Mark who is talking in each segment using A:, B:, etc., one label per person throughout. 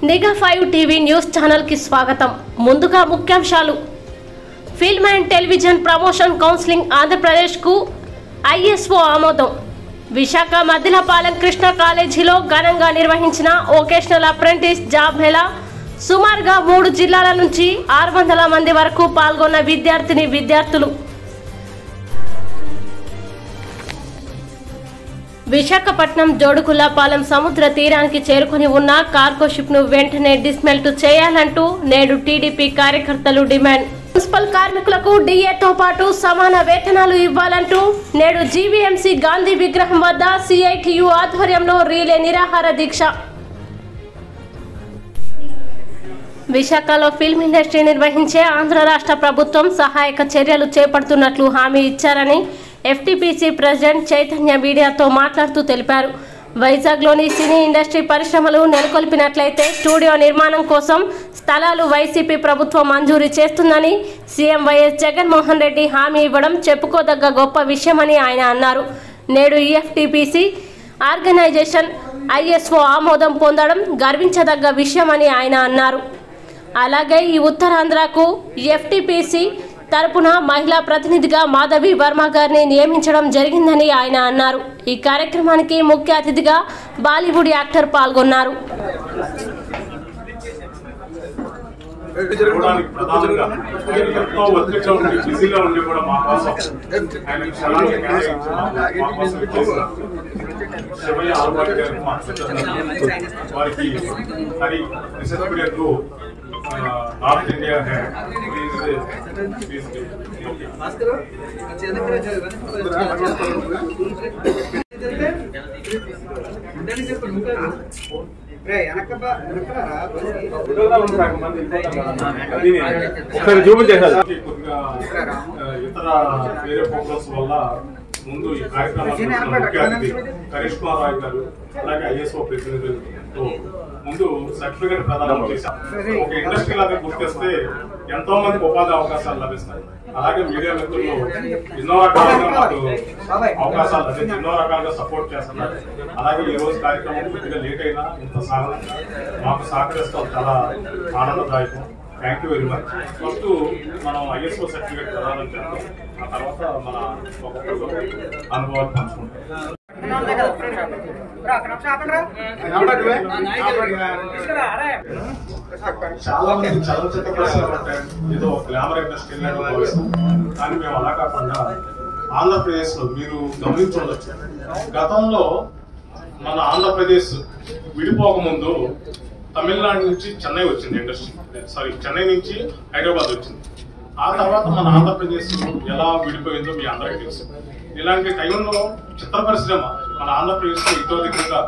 A: నిఘా 5 TV news channel కి స్వాగతం. ముందుగా ముఖ్యాంశాలు. Film and television promotion counselling Andhra Pradesh కు ఐఎస్ఓ ఆమోదం. విశాఖ మద్దిలపాలెం కృష్ణ కాలేజీలో ఘనంగా నిర్వహించిన వొకేషనల్ అప్రెంటిస్ జాబ్ మేళా సుమారుగా 3 జిల్లాల నుంచి 600 మంది వరకు పాల్గొన్న విద్యార్థులు. విశాఖపట్నం జోడుకుల్లపాలెం సముద్ర తీరానికి చేరుకుని ఉన్న కార్గో షిప్ ను వెంటనే డిస్మెల్ట్ చేయాలంటూ నేడు టీడీపీ కార్యకర్తలు డిమాండ్. మున్సిపల్ కార్మికులకు డిఏతో పాటు సమాన వేతనాలు ఇవ్వాలంటూ నేడు జీవీఎంసీ గాంధీ విగ్రహం వద్ద సిఐటియు ఆధ్వర్యంలో రీలే నిరాహార దీక్ష. విశాఖలో ఫిల్మ్ ఇండస్ట్రీ నిర్వహించే ఆంధ్ర రాష్ట్ర ప్రభుత్వం సహాయక చర్యలు చేపడుతున్నట్లు హామీ ఇచ్చారని ఎఫ్టీపీసీ ప్రెసిడెంట్ చైతన్య మీడియాతో మాట్లాడుతూ తెలిపారు. వైజాగ్లోని సినీ ఇండస్ట్రీ పరిశ్రమలు నెలకొల్పినట్లయితే స్టూడియో నిర్మాణం కోసం స్థలాలు వైసీపీ ప్రభుత్వం మంజూరు చేస్తుందని సీఎం వైఎస్ జగన్మోహన్ రెడ్డి హామీ ఇవ్వడం చెప్పుకోదగ్గ గొప్ప విషయమని ఆయన అన్నారు. నేడు ఎఫ్టీపీసీ ఆర్గనైజేషన్ ఐఎస్ఓ ఆమోదం పొందడం గర్వించదగ్గ విషయమని ఆయన అన్నారు. అలాగే ఈ ఉత్తరాంధ్రకు ఎఫ్టీపీసీ తరపున మహిళా ప్రతినిధిగా మాధవి వర్మ గారిని నియమించడం జరిగిందని ఆయన అన్నారు. ఈ కార్యక్రమానికి ముఖ్య అతిథిగా బాలీవుడ్ యాక్టర్ పాల్గొన్నారు.
B: नॉर्थ इंडिया है ఇతర వేరే ఫోకస్ వల్ల ముందు ఈ కార్యక్రమాన్ని కరిష్మా రాయ్ గారు అలాగే ఐఎస్ఓ ప్రతినిధులతో ముందు సర్టిఫికేట్ ప్రదానం చేశాం. ఒక ఇండస్ట్రీ లాగా గుర్తిస్తే ఎంతో మందికి ఉపాధి అవకాశాలు లభిస్తాయి. అలాగే మీడియా మిత్రులు ఎన్నో రకాలుగా మాకు అవకాశాలు లభించి ఎన్నో రకాలుగా సపోర్ట్ చేస్తున్నారు. అలాగే ఈ రోజు కార్యక్రమం కొద్దిగా లేట్ అయినా ఇంత మాకు సహకరిస్తాం, చాలా ఆనందదాయకం. Thank you very much. First మనం ఐఎస్ఓ సర్టిఫికేట్ ప్రదానం చేస్తాం, ఆ తర్వాత మన అనుభవాలు పంచుకుంటాం. చాలా మంది చలనచిత్ర పరిశ్రమ ఏదో గ్లామర్ ఇండస్ట్రీ కానీ మేము అలా కాకుండా ఆంధ్రప్రదేశ్ లో మీరు గమనించవచ్చు, గతంలో మన ఆంధ్రప్రదేశ్ విడిపోకముందు తమిళనాడు నుంచి చెన్నై వచ్చింది ఇండస్ట్రీ, చెన్నై నుంచి హైదరాబాద్ వచ్చింది. ఆ తర్వాత మన ఆంధ్రప్రదేశ్ ఎలా విడిపోయిందో మీ అందరికీ తెలుసు. ఇలాంటి టైంలో చిత్ర పరిశ్రమ మన ఆంధ్రప్రదేశ్ లో ఇతర దగ్గరగా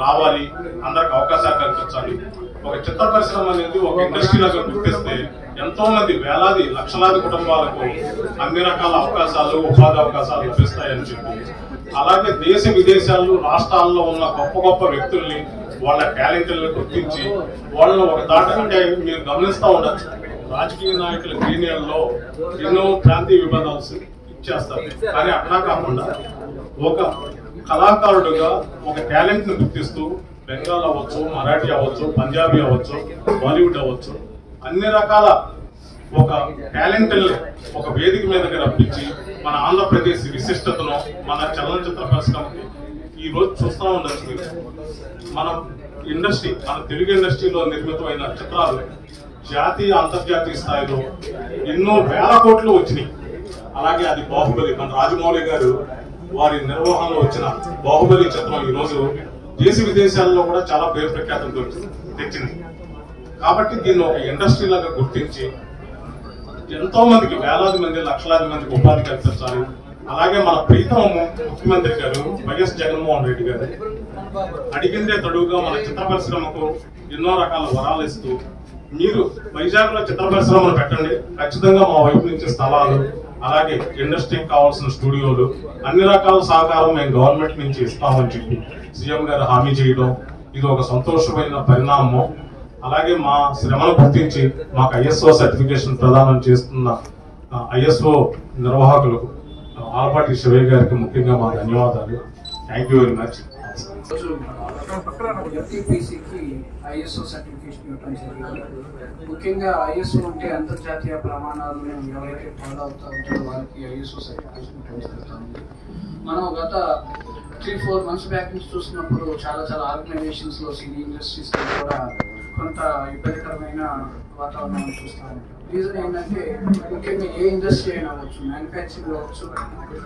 B: రావాలి, అందరికి అవకాశాలు కల్పించాలి. ఒక చిత్ర పరిశ్రమ అనేది ఒక ఇండస్ట్రీ లాగా గుర్తిస్తే ఎంతో మంది వేలాది లక్షలాది కుటుంబాలకు అన్ని రకాల అవకాశాలు, ఉపాధి అవకాశాలు లభిస్తాయని చెప్పి, అలాగే దేశ విదేశాల్లో రాష్ట్రాల్లో ఉన్న గొప్ప గొప్ప వ్యక్తుల్ని వాళ్ళ టాలెంట్లను గుర్తించి వాళ్ళని ఒక దాటంటే మీరు గమనిస్తూ ఉండొచ్చు. రాజకీయ నాయకుల గ్రీనియల్లో ఎన్నో ప్రాంతీయ విభేదాలు ఇచ్చేస్తారు, కానీ అట్లా కాకుండా ఒక కళాకారుడుగా ఒక టాలెంట్ ను గుర్తిస్తూ బెంగాల్ అవ్వచ్చు, మరాఠీ అవ్వచ్చు, పంజాబీ అవ్వచ్చు, బాలీవుడ్ అవ్వచ్చు, అన్ని రకాల ఒక టాలెంట్ ఒక వేదిక మీదకి రప్పించి మన ఆంధ్రప్రదేశ్ విశిష్టతను మన చలనచిత్ర పరిశ్రమకి ఈ రోజు చూస్తూ ఉండొచ్చు. మీరు మన ఇండస్ట్రీ, మన తెలుగు ఇండస్ట్రీలో నిర్మితమైన చిత్రాలు జాతీయ అంతర్జాతీయ స్థాయిలో ఎన్నో వేల కోట్లు వచ్చినాయి. అలాగే అది బాహుబలి, మన రాజమౌళి గారు వారి నిర్వహణలో వచ్చిన బాహుబలి చిత్రం ఈ రోజు దేశ విదేశాల్లో కూడా చాలా పేరు ప్రఖ్యాతులు తెచ్చింది. కాబట్టి దీన్ని ఒక ఇండస్ట్రీ లాగా గుర్తించి ఎంతో మందికి, వేలాది మంది, లక్షలాది మందికి ఉపాధి కల్పించాలి. అలాగే మన ప్రీతమ ముఖ్యమంత్రి గారు వైఎస్ జగన్మోహన్ రెడ్డి గారు అడిగిందే తడువుగా మన చిత్ర పరిశ్రమకు ఎన్నో రకాల వరాలు ఇస్తూ, మీరు వైజాగ్ లో చిత్ర పరిశ్రమను పెట్టండి, ఖచ్చితంగా మా వైపు నుంచి స్థలాలు, అలాగే ఇండస్ట్రీకి కావాల్సిన స్టూడియోలు, అన్ని రకాల సహకారం మేము గవర్నమెంట్ నుంచి ఇస్తామని చెప్పి సీఎం గారు హామీ చేయడం ఇది ఒక సంతోషమైన పరిణామం. అలాగే మా శ్రమను గుర్తించి మాకు ఐఎస్ఓ సర్టిఫికేషన్ ప్రదానం చేస్తున్న ఐఎస్ఓ నిర్వాహకులకు ఆలపాటి శివయ్య గారికి ముఖ్యంగా మా ధన్యవాదాలు. Thank you very much.
C: ఎఫ్టీపీసీకి ఐఎస్ఓ సర్టిఫికేషన్ ఇవ్వడం జరిగింది. ముఖ్యంగా ఐఎస్ఓ అంటే అంతర్జాతీయ ప్రమాణాలను ఎవరైతే ఫాలో అవుతూ ఉంటారో వాళ్ళకి ఐఎస్ఓ సర్టిఫికేషన్ ఇవ్వడం జరుగుతుంది. మనం గత 3-4 months బ్యాక్ నుంచి చూసినప్పుడు చాలా ఆర్గనైజేషన్స్ లో సినీ ఇండస్ట్రీస్ కూడా కొంత ఇబ్బందికరమైన వాతావరణాన్ని చూస్తూ ఉంటాం. రీజన్ ఏంటంటే ముఖ్యంగా ఏ ఇండస్ట్రీ అయినా అవ్వచ్చు, మ్యానుఫ్యాక్చరింగ్ అవ్వచ్చు,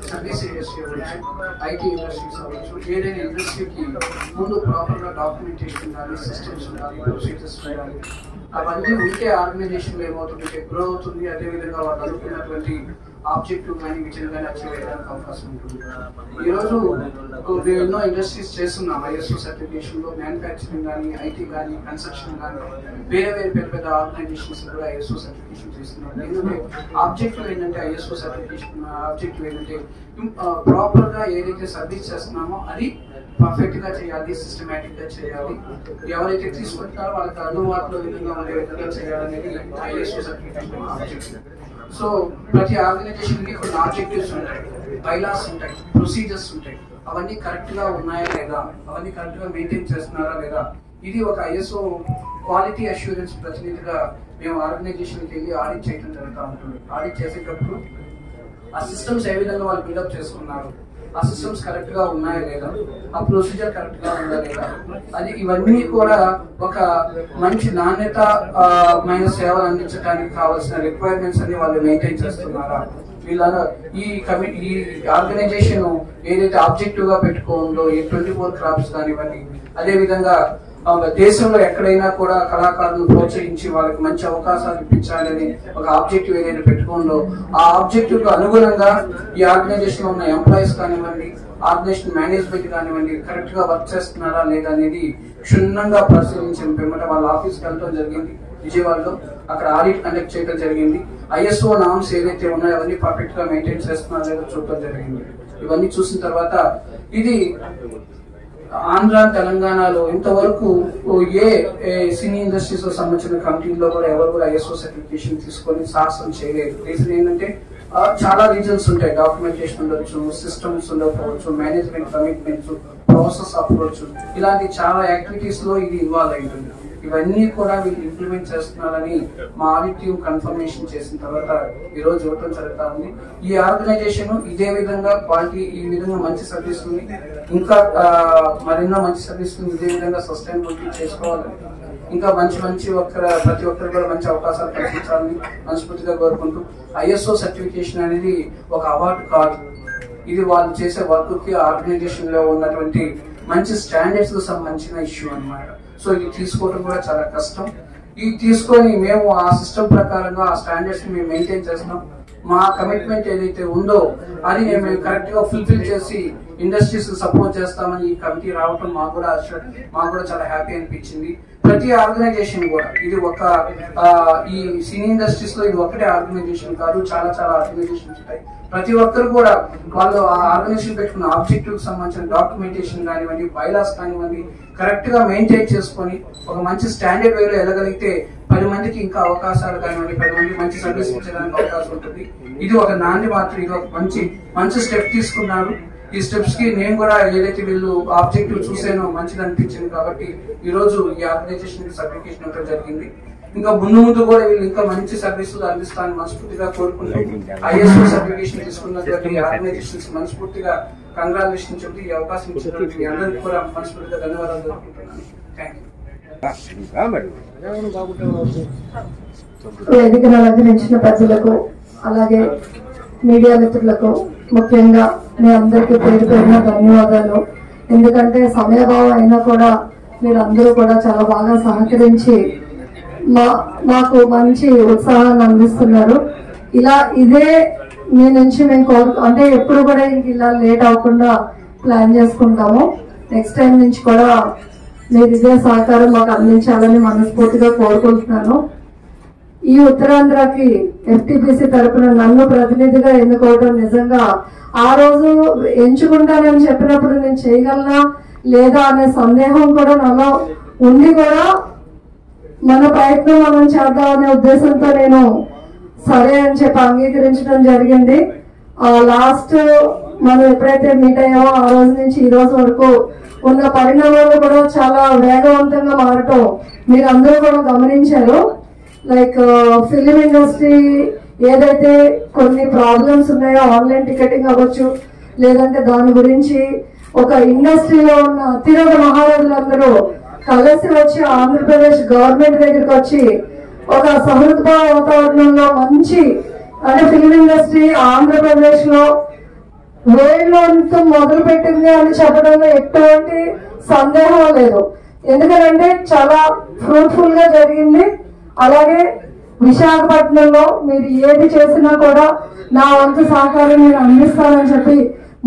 C: సర్వీస్ ఇండస్ట్రీ అవ్వచ్చు, ఐటీ ఇండస్ట్రీస్ అవ్వచ్చు, ఏదైనా ఇండస్ట్రీకి ముందు ప్రాపర్గా డాక్యుమెంటేషన్ ఉండాలి, సిస్టమ్స్ ఉండాలి, ప్రొసీజర్స్ ఉండాలి. అవన్నీ ఉంటే ఆర్గనైజేషన్లో ఏమవుతుంది, గ్రో అవుతుంది. అదేవిధంగా వాళ్ళు అనుకున్నటువంటి ఆబ్జెక్టివ్ కానీ విజన్ కానీ అచీవ్ చేయడానికి అవకాశం ఉంటుంది. ఈరోజు మేము ఎన్నో ఇండస్ట్రీస్ చేస్తున్నాం ఐఎస్ఓ సర్టిఫికేషన్లో. మ్యానుఫ్యాక్చరింగ్ కానీ, ఐటీ కానీ, కన్స్ట్రక్షన్ కానీ, వేరే పెద్ద ఆర్గనైజేషన్స్ కూడా ఐఎస్ఓ సర్టిఫికేషన్ చేస్తున్నాం. ఎందుకంటే ఆబ్జెక్టివ్ ఏంటంటే ఐఎస్ఓ సర్టిఫికేషన్ ఆబ్జెక్టివ్ ఏంటంటే ప్రాపర్గా ఏదైతే సర్వీస్ చేస్తున్నామో అది పర్ఫెక్ట్ గా చేయాలి, సిస్టమేటిక్ గా చేయాలి. ఎవరైతే తీసుకుంటారో వాళ్ళకి అందుబాటులో విధంగా ఉండే విధంగా చేయాలనేది ఐఎస్ఓ సర్టిఫికేషన్ ఆబ్జెక్టివ్. సో ప్రతి ఆర్గనైజేషన్ కి కొన్ని ఆబ్జెక్టివ్స్ ఉంటాయి, బైలాస్ ఉంటాయి, ప్రొసీజర్స్ ఉంటాయి. అవన్నీ కరెక్ట్ గా ఉన్నాయా లేదా, అవన్నీ కరెక్ట్ గా మెయింటైన్ చేస్తున్నారా లేదా, ఇది ఒక ఐఎస్ఓ క్వాలిటీ అష్యూరెన్స్ ప్రతినిధిగా మేము ఆర్గనైజేషన్కి వెళ్ళి ఆడిట్ చేయడం జరుగుతూ ఉంటుంది. ఆడిట్ చేసేటప్పుడు ఆ సిస్టమ్స్ ఏ విధంగా వాళ్ళు బిల్డప్ చేసుకున్నారు, ఆ సిస్టమ్స్ కరెక్ట్ గా ఉన్నాయా లేదా, ఆ ప్రొసీజర్ కరెక్ట్ గా ఉందా లేదా, అది ఇవన్నీ కూడా ఒక మంచి నాణ్యతమైన సేవలు అందించడానికి కావాల్సిన రిక్వైర్మెంట్స్ అన్ని వాళ్ళు మెయింటైన్ చేస్తున్నారా, వీళ్ళ ఈ ఆర్గనైజేషన్ ఏదైతే ఆబ్జెక్టివ్ గా పెట్టుకోందో ఈ 24 క్రాప్స్ కానివ్వండి, అదే విధంగా దేశంలో ఎక్కడైనా కూడా కళాకారులను ప్రోత్సహించి వాళ్ళకి మంచి అవకాశాలు ఇప్పించాలని ఒక ఆబ్జెక్టివ్ ఏదైనా పెట్టుకోందో ఆ ఆబ్జెక్టివ్ కు అనుగుణంగా ఈ ఆర్గనైజేషన్ లో ఉన్న ఎంప్లాయీస్ కానివ్వండి, ఆర్గనైజేషన్ మేనేజ్మెంట్ కానివ్వండి కరెక్ట్ గా వర్క్ చేస్తున్నారా లేదా అనేది క్షుణ్ణంగా పరిశీలించిన పిమ్మట వాళ్ళ ఆఫీస్కి వెళ్ళడం జరిగింది విజయవాడలో. అక్కడ ఆడిట్ కండక్ట్ చేయడం జరిగింది. ఐఎస్ఓ నామ్స్ ఏదైతే ఉన్నాయో అవన్నీ పర్ఫెక్ట్ గా మెయింటైన్ చేస్తున్నారో లేదో చూడటం జరిగింది. ఇవన్నీ చూసిన తర్వాత ఇది ఆంధ్ర తెలంగాణలో ఇంతవరకు ఏ సినీ ఇండస్ట్రీస్ సంబంధించిన కంపెనీలో కూడా ఎవరు కూడా ఐఎస్ఓ సర్టిఫికేషన్ తీసుకొని సాహసం చేయలేదు. రీజన్ ఏంటంటే చాలా రీజన్స్ ఉంటాయి, డాక్యుమెంటేషన్ ఉండొచ్చు, సిస్టమ్స్ ఉండకపోవచ్చు, మేనేజ్మెంట్ కమిట్మెంట్స్, ప్రాసెస్ అప్రోచ్, ఇలాంటి చాలా యాక్టివిటీస్ లో ఇది ఇన్వాల్వ్ అయింటుంది. ఇవన్నీ కూడా వీళ్ళు ఇంప్లిమెంట్ చేస్తున్నారని మా ఆడిట్ టీమ్ కన్ఫర్మేషన్ చేసిన తర్వాత ఈ రోజు ఇవ్వటం జరుగుతా ఉంది. ఈ ఆర్గనైజేషన్ ఇదే విధంగా క్వాలిటీ, ఈ విధంగా మంచి సర్వీసుని ఇంకా మరెన్నో మంచి సర్వీసులు ఇదే విధంగా సస్టైనబిలిటీ చేసుకోవాలని, ఇంకా ప్రతి ఒక్కరు కూడా మంచి అవకాశాలు కల్పించాలని మనస్ఫూర్తిగా కోరుకుంటూ, ఐఎస్ఓ సర్టిఫికేషన్ అనేది ఒక అవార్డు కాదు, ఇది వాళ్ళు చేసే వర్క్ కి ఆర్గనైజేషన్ లో ఉన్నటువంటి మంచి స్టాండర్డ్స్ కు సంబంధించిన ఇష్యూ అన్నమాట. సో ఇది తీసుకోవడం కూడా చాలా కష్టం. ఇది తీసుకొని మేము ఆ సిస్టమ్ ప్రకారంగా ఆ స్టాండర్డ్స్ ని మేము మెయింటైన్ చేస్తున్నాం. మా కమిట్మెంట్ ఏదైతే ఉందో అది మేము కరెక్ట్ గా ఫుల్ఫిల్ చేసి ఇండస్ట్రీస్ సపోర్ట్ చేస్తామని ఈ కమిటీ రావటం మాకు కూడా చాలా హ్యాపీ అనిపించింది. ప్రతి ఆర్గనైజేషన్ కూడా ఇది ఒక ఈ సినీ ఇండస్ట్రీస్ లో ఇది ఒకటే ఆర్గనైజేషన్ కాదు, చాలా ఆర్గనైజేషన్స్ ఉంటాయి. ప్రతి ఒక్కరు కూడా వాళ్ళు ఆ ఆర్గనైజేషన్ పెట్టుకున్న ఆబ్జెక్టివ్ సంబంధించిన డాక్యుమెంటేషన్ కానివ్వండి, బైలాస్ కానివ్వండి కరెక్ట్ గా మెయింటైన్ చేసుకొని ఒక మంచి స్టాండర్డ్ వేలో వెళ్ళగలిగితే 10 మందికి ఇంకా అవకాశాలు కానివ్వండి, 10 మందికి మంచి సర్వీస్ ఇచ్చడానికి అవకాశం ఉంటుంది. ఇది ఒక నాంది మాత్రం, ఇది ఒక మంచి స్టెప్ తీసుకున్నారు. ఈ స్టెప్స్ కి నేను కూడా ఏదైతే వీళ్ళు ఆబ్జెక్టివ్ చూసానో మంచిది అనిపించింది కాబట్టి ఈ రోజు ఈ ఆర్గనైజేషన్ కి సర్టిఫికేషన్ ఇవ్వడం జరిగింది. ఇంకా ముందు కూడా వీళ్ళు ఇంకా మంచి సర్వీసులు అందిస్తానని మనస్ఫూర్తిగా కోరుకుంటూ ఐఎస్ఓ సర్టిఫికేషన్ తీసుకున్నటువంటి ఆర్గనైజేషన్స్ మనస్ఫూర్తిగా కంగ్రాచులేషన్ చెప్తూ ఈ అవకాశం ఇచ్చినటువంటి మీ అందరికీ కూడా మనస్ఫూర్తిగా ధన్యవాదాలు తెలుపుకుంటున్నాను. Thank you.
D: వేదికను అలంకరించిన ప్రజలకు అలాగే మీడియా మిత్రులకు ముఖ్యంగా మీ అందరికీ పేరు పేరున ధన్యవాదాలు. ఎందుకంటే సమయభావం అయినా కూడా మీరందరూ కూడా చాలా బాగా సహకరించి మాకు మంచి ఉత్సాహాన్ని అందిస్తున్నారు. ఇదే మీ నుంచి మేము అంటే ఎప్పుడు కూడా ఇలా లేట్ అవ్వకుండా ప్లాన్ చేసుకుంటాము. నెక్స్ట్ టైం నుంచి కూడా మీరు ఇదే సహకారం మాకు అందించాలని మనస్ఫూర్తిగా కోరుకుంటున్నాను. ఈ ఉత్తరాంధ్రకి ఎఫ్టీపీసీ తరపున నన్ను ప్రతినిధిగా ఎన్నుకోవడం నిజంగా ఆ రోజు ఎంచుకుంటానని చెప్పినప్పుడు నేను చేయగలనా లేదా అనే సందేహం కూడా నాలో ఉండి కూడా మన ప్రయత్నం మనం చేద్దామనే ఉద్దేశంతో నేను సరే అని చెప్పి అంగీకరించడం జరిగింది. లాస్ట్ మనం ఎప్పుడైతే మీట్ అయ్యామో ఆ రోజు నుంచి ఈ రోజు వరకు ఉన్న పరిణామాలు కూడా చాలా వేగవంతంగా మారటం మీరు అందరూ కూడా గమనించారు. లైక్ ఫిలిం ఇండస్ట్రీ ఏదైతే కొన్ని ప్రాబ్లమ్స్ ఉన్నాయో, ఆన్లైన్ టికెటింగ్ అవ్వచ్చు, లేదంటే దాని గురించి ఒక ఇండస్ట్రీలో ఉన్న అతిరథ మహారాజులందరూ కలిసి వచ్చి ఆంధ్రప్రదేశ్ గవర్నమెంట్ దగ్గరికి వచ్చి ఒక సహృద్భావ వాతావరణంలో మంచి అంటే ఫిలిం ఇండస్ట్రీ ఆంధ్రప్రదేశ్ లో వేళ్ళంతా మొదలు పెట్టింది అని చెప్పడంలో ఎటువంటి సందేహం లేదు. ఎందుకంటే చాలా ఫ్రూట్ఫుల్ గా జరిగింది. అలాగే విశాఖపట్నంలో మీరు ఏది చేసినా కూడా నా వంతు సహకారం నేను అందిస్తానని చెప్పి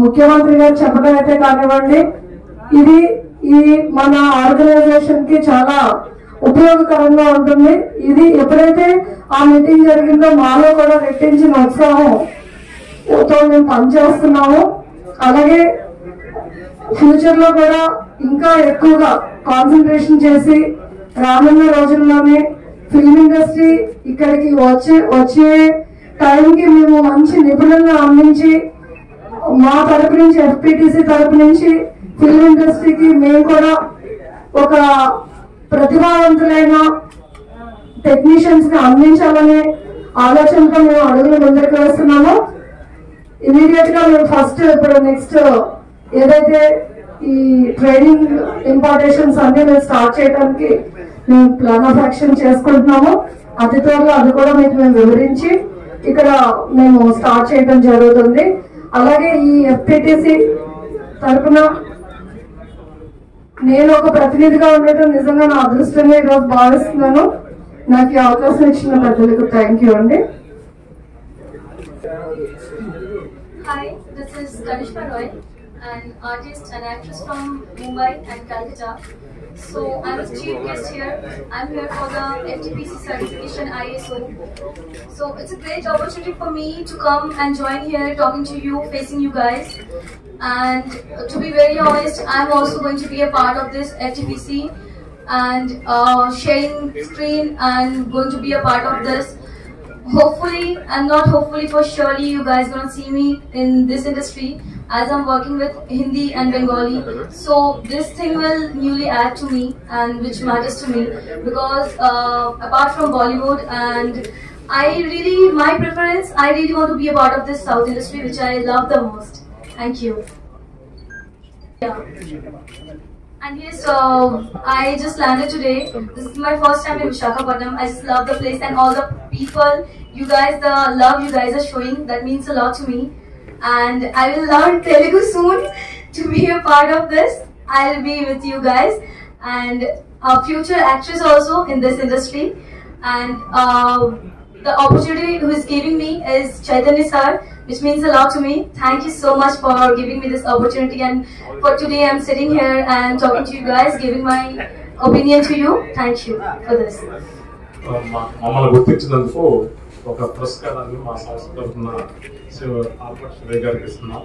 D: ముఖ్యమంత్రి గారు చెప్పడం అయితే కానివ్వండి, ఇది ఈ మన ఆర్గనైజేషన్ కి చాలా ఉపయోగకరంగా ఉంటుంది. ఇది ఎప్పుడైతే ఆ మీటింగ్ జరిగిందో మాలో కూడా రెట్టించిన ఉత్సాహంతో మేము పనిచేస్తున్నాము. అలాగే ఫ్యూచర్ లో కూడా ఇంకా ఎక్కువగా కాన్సన్ట్రేషన్ చేసి రానున్న రోజుల్లోనే ఫిల్మ్ ఇండస్ట్రీ ఇక్కడికి వచ్చే టైంకి మేము మంచి నిపుణులను అందించి మా తరపు నుంచి ఎఫ్పిటిసి తరపు నుంచి ఫిల్మ్ ఇండస్ట్రీకి మేము కూడా ఒక ప్రతిభావంతులైన టెక్నీషియన్స్ ని అందించాలనే ఆలోచనతో మేము అడుగులు ముందుకు వేస్తున్నాము. ఇమీడియట్ గా మేము ఫస్ట్ ఇప్పుడు నెక్స్ట్ ఏదైతే ఈ ట్రైనింగ్ ఇంపార్టేషన్స్ అన్ని మేము స్టార్ట్ చేయడానికి మేము ప్లాన్ ఆఫ్ యాక్షన్ చేసుకుంటున్నాము. అతి త్వరలో అది కూడా మీకు మేము వివరించి ఇక్కడ మేము స్టార్ట్ చేయడం జరుగుతుంది. అలాగే ఈ ఎఫ్పిటిసి తరఫున నేను ఒక ప్రతినిధిగా ఉండటం నిజంగా నా అదృష్టంగా ఈరోజు భావిస్తున్నాను. నాకు ఈ అవకాశం ఇచ్చిన పెద్దలకు థ్యాంక్ యూ అండి.
E: Hi, this is Kanishka Roy, an artist and actress from Mumbai and Calcutta. So I was chief guest here. I'm here for the FTPC certification ISO. So it's a great opportunity for me to come and join here, talking to you, facing you guys. And to be very honest, I'm also going to be a part of this FTPC and sharing screen and going to be a part of this. Hopefully, and not hopefully, for surely you guys gonna see me in this industry as I'm working with Hindi and Bengali. So this thing will newly add to me and which matters to me because apart from Bollywood and my preference, I really want to be a part of this South industry which I love the most. Thank you. Yeah. And yes, I just landed today. This is my first time in Visakhapatnam. I just love the place and all the people. You guys, the love you guys are showing, that means a lot to me. And I will learn Telugu soon to be a part of this. I'll be with you guys and a future actress also in this industry. And the opportunity who is giving me is Chaitanya sir, which means a lot to me. Thank you so much for giving me this opportunity, and for today I'm sitting here and talking to you guys, giving my opinion to you. Thank you for this.
B: మమ్మల్ని గుర్తించినందుకు ఒక పురస్కారాన్ని మా సంస్థ తరఫున శివ గారికి ఇస్తున్నాం.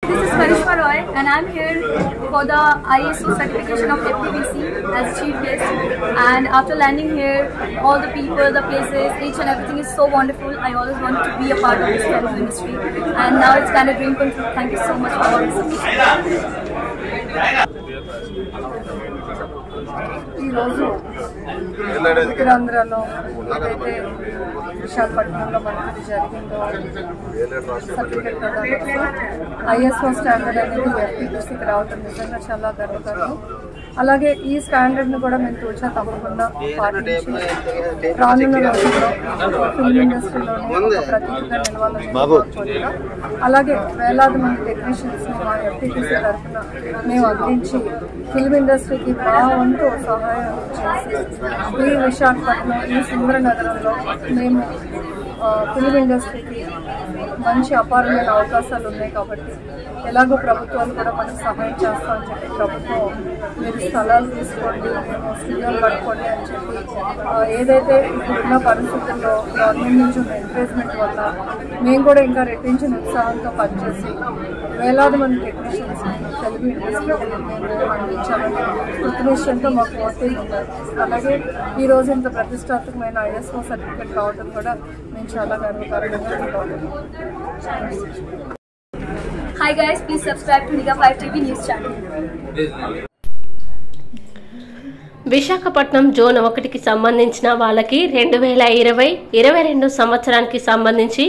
E: This is Kanishka Roy and I'm here for the ISO certification of FTPC as chief guest. And after landing here, all the people, the places, each and everything is so wonderful. I always wanted to be a part of this film industry, and now it's kind of dream come true. Thank you so much for all this.
D: ఈరోజు ఉత్తరాంధ్రలో ఏదైతే విశాఖపట్నంలో మనకి జరిగిందో certificate ISO standard అనేది ఎఫ్టీపీసీకి రావడం నిజంగా చాలా గర్వకారణం. అలాగే ఈ స్టాండర్డ్ని కూడా మేము తూచా తప్పకుండా పాటించి రానున్న రోజుల్లో ఫిల్మ్ ఇండస్ట్రీలోనే ఒక ప్రతీకగా నిలవాలని కోరిక. అలాగే వేలాది మంది టెక్నీషియన్స్ని మా ఎఫ్టీపీసీ తరఫున మేము అందించి ఫిల్మ్ ఇండస్ట్రీకి మా వంతు సహాయం చేసి ఈ విశాఖపట్నం ఈ సుందర నగరంలో మేము ఫిల్మ్ ఇండస్ట్రీకి మంచి అపారమైన అవకాశాలు ఉన్నాయి కాబట్టి ఎలాగో ప్రభుత్వాలు కూడా మనకు సహాయం చేస్తామని చెప్పి ప్రభుత్వం మీరు స్థలాలు తీసుకోండి, స్టూడియోలు కట్టుకోండి అని చెప్పి ఏదైతే ఇప్పుడున్న పరిస్థితుల్లో గవర్నమెంట్ నుంచి ఉన్న ఎంకరేజ్మెంట్ వల్ల మేము కూడా ఇంకా రెట్టించిన ఉత్సాహంతో పనిచేసి వేలాది మంది టెక్నీషియన్స్ తెలుగు ఇండస్ట్రీకి మేము అందించాలని కృతనిశ్చయంతో మాకు ఓటీలు ఉన్నారు. అలాగే ఈరోజు ఇంత ప్రతిష్టాత్మకమైన ISO సర్టిఫికేట్ రావడం కూడా మేము చాలా గర్వకారణంగా ఫీల్ అవుతున్నాం.
E: Hi guys, please subscribe to Liga 5 TV news channel.
A: Visakhapatnam zone 1కి సంబంధించిన వాళ్ళకి 2020-22 సంవత్సరానికి సంబంధించి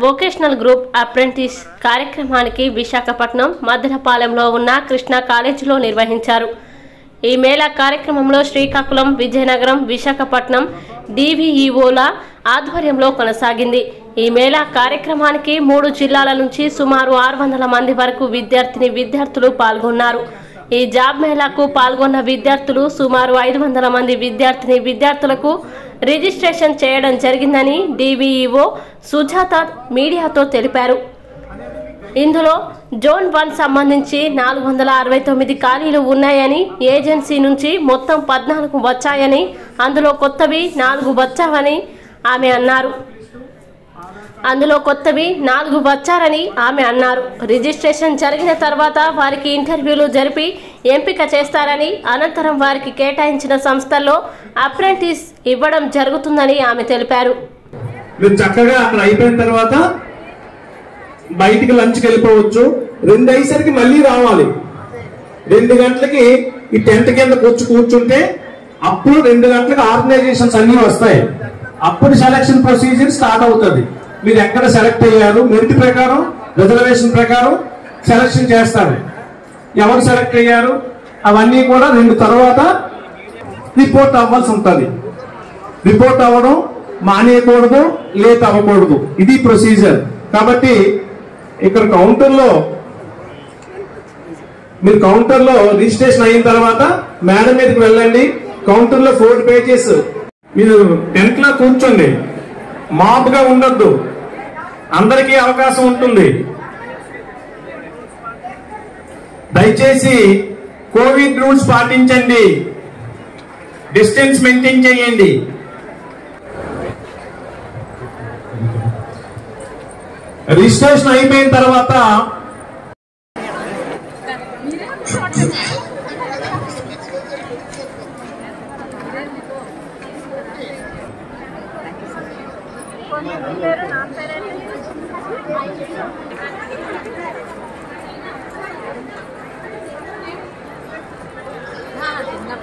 A: వొకేషనల్ గ్రూప్ అప్రెంటిస్ కార్యక్రమానికి విశాఖపట్నం మద్దలపాలెంలో ఉన్న కృష్ణా కాలేజీలో నిర్వహించారు. ఈ మేళా కార్యక్రమంలో శ్రీకాకుళం, విజయనగరం, విశాఖపట్నం DVEOల ఆధ్వర్యంలో కొనసాగింది. ఈ మేళా కార్యక్రమానికి 3 జిల్లాల నుంచి సుమారు 600 మంది వరకు విద్యార్థులు పాల్గొన్నారు. ఈ జాబ్ మేళాకు పాల్గొన్న విద్యార్థులు సుమారు 500 మంది విద్యార్థులకు రిజిస్ట్రేషన్ చేయడం జరిగిందని DVEO సుజాత మీడియాతో తెలిపారు. ఇందులో జోన్ 1 సంబంధించి 469 ఖాళీలు ఉన్నాయని, ఏజెన్సీ నుంచి మొత్తం 14 వచ్చాయని, అందులో కొత్తవి 4 వచ్చారని ఆమె అన్నారు. రిజిస్ట్రేషన్ జరిగిన తర్వాత వారికి ఇంటర్వ్యూలు జరిపి ఎంపిక చేస్తారని, అనంతరం వారికి కేటాయించిన సంస్థల్లో అప్రెంటిస్ ఇవ్వడం జరుగుతుందని ఆమె తెలిపారు.
F: మీరు చక్కగా అక్కడ అయిపోయిన తర్వాత బయటికి లంచ్కి వెళ్ళిపోవచ్చు. 2 అయ్యేసరికి మళ్ళీ రావాలి. 2 గంటలకి ఈ టెంట్ కింద కూర్చుంటే అప్పుడు 2 గంటలకు ఆర్గనైజేషన్స్ అన్ని వస్తాయి. అప్పుడు సెలక్షన్ ప్రొసీజర్ స్టార్ట్ అవుతుంది. మీరు ఎక్కడ సెలెక్ట్ అయ్యారు, మెరిట్ ప్రకారం, రిజర్వేషన్ ప్రకారం సెలక్షన్ చేస్తారు. ఎవరు సెలెక్ట్ అయ్యారు అవన్నీ కూడా 2 తర్వాత రిపోర్ట్ అవ్వాల్సి ఉంటుంది. రిపోర్ట్ అవ్వడం మానేయకూడదు, లేట్ అవ్వకూడదు. ఇది ప్రొసీజర్. కాబట్టి ఇక్కడ మీరు కౌంటర్లో రిజిస్ట్రేషన్ అయిన తర్వాత మేడం మీదకి వెళ్ళండి. కౌంటర్లో 4 పేజెస్. మీరు టెంట్లో కూర్చోండి, మాపుగా ఉండొద్దు, అందరికీ అవకాశం ఉంటుంది. దయచేసి కోవిడ్ రూల్స్ పాటించండి, డిస్టెన్స్ మెయింటైన్ చేయండి. రిజిస్ట్రేషన్ అయిపోయిన తర్వాత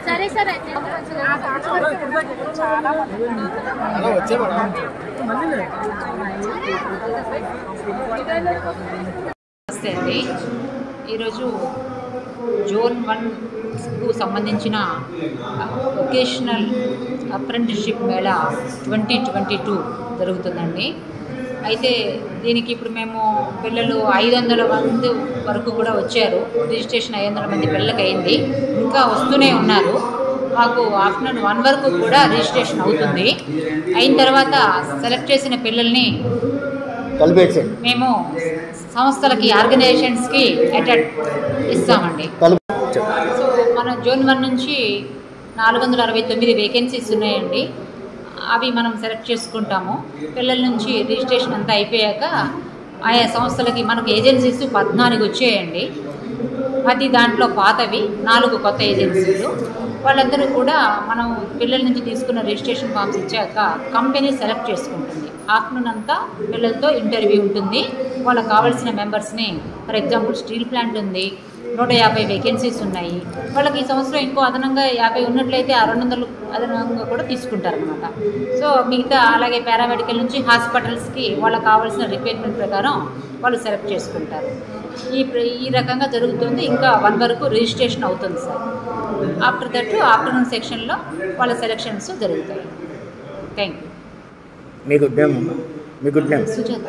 E: సరే సరే
G: నమస్తే అండి. ఈరోజు జోన్ 1కు సంబంధించిన వొకేషనల్ అప్రెంటిస్షిప్ మేళా 2022 జరుగుతుందండి. అయితే దీనికి ఇప్పుడు మేము పిల్లలు 500 మంది వరకు కూడా వచ్చారు. రిజిస్ట్రేషన్ 500 మంది పిల్లలకి అయింది. ఇంకా వస్తూనే ఉన్నారు. మాకు ఆఫ్టర్నూన్ 1 వరకు కూడా రిజిస్ట్రేషన్ అవుతుంది. అయిన తర్వాత సెలెక్ట్ చేసిన పిల్లల్ని మేము సంస్థలకి, ఆర్గనైజేషన్స్కి ఇస్తామండి. సో మన జోన్ 1 నుంచి 469 వేకెన్సీస్ ఉన్నాయండి. అవి మనం సెలెక్ట్ చేసుకుంటాము. పిల్లల నుంచి రిజిస్ట్రేషన్ అంతా అయిపోయాక ఆయా సంస్థలకి మనకు ఏజెన్సీస్ 14 వచ్చాయండి. అది దాంట్లో పాతవి 4 కొత్త ఏజెన్సీలు. వాళ్ళందరూ కూడా మనం పిల్లల నుంచి తీసుకున్న రిజిస్ట్రేషన్ ఫామ్స్ ఇచ్చాక కంపెనీ సెలెక్ట్ చేసుకుంటుంది. ఆఫ్టర్నూన్ అంతా పిల్లలతో ఇంటర్వ్యూ ఉంటుంది. వాళ్ళకి కావాల్సిన మెంబర్స్ని, ఫర్ ఎగ్జాంపుల్ స్టీల్ ప్లాంట్ ఉంది, 150 వేకెన్సీస్ ఉన్నాయి. వాళ్ళకి ఈ సంవత్సరం ఇంకో అదనంగా 50 ఉన్నట్లయితే 200 అదనంగా కూడా తీసుకుంటారనమాట. సో మిగతా అలాగే పారామెడికల్ నుంచి హాస్పిటల్స్కి వాళ్ళకి కావాల్సిన రిక్వైర్మెంట్ ప్రకారం వాళ్ళు సెలెక్ట్ చేసుకుంటారు. ఈ రకంగా జరుగుతుంది. ఇంకా 1 వరకు రిజిస్ట్రేషన్ అవుతుంది సార్. ఆఫ్టర్ దట్ ఆఫ్టర్నూన్ సెక్షన్లో వాళ్ళ సెలక్షన్స్ జరుగుతాయి. Thank you. సుజాత,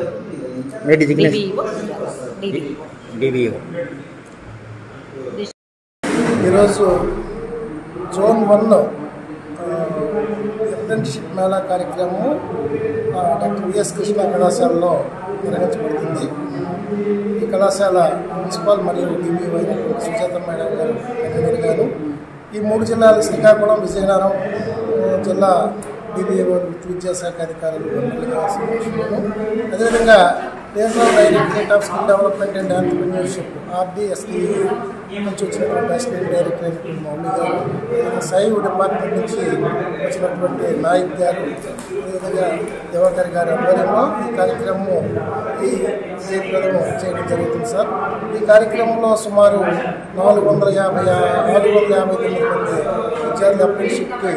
H: DVEO. ఈరోజు జోన్ 1
I: అప్రెంటిస్షిప్ మేళా కార్యక్రమము డాక్టర్ విఎస్ కృష్ణ కళాశాలలో నిర్వహించబడుతుంది. ఈ కళాశాల ప్రిన్సిపాల్ మరియు డిబిఓ అయినటువంటి సుజాత మేడం గారు కన్వీనర్ గారు, ఈ 3 జిల్లాలు శ్రీకాకుళం, విజయనగరం జిల్లా డిబిఓ విద్యాశాఖ అధికారులు, అదేవిధంగా regional directorate of skill development and entrepreneurship RDSD నుంచి వచ్చినటువంటి అసిస్టెంట్ డైరెక్టర్ అయినటువంటి మౌలి గారు, సైవ్ డిపార్ట్మెంట్ నుంచి వచ్చినటువంటి నాయక్ గారు, అదేవిధంగా దివాకర్ గారి ఆధ్వర్యంలో ఈ కార్యక్రమం చేయడం జరుగుతుంది సార్. ఈ కార్యక్రమంలో సుమారు 459 మంది విద్యార్థులు అప్రెంటిస్‌షిప్కి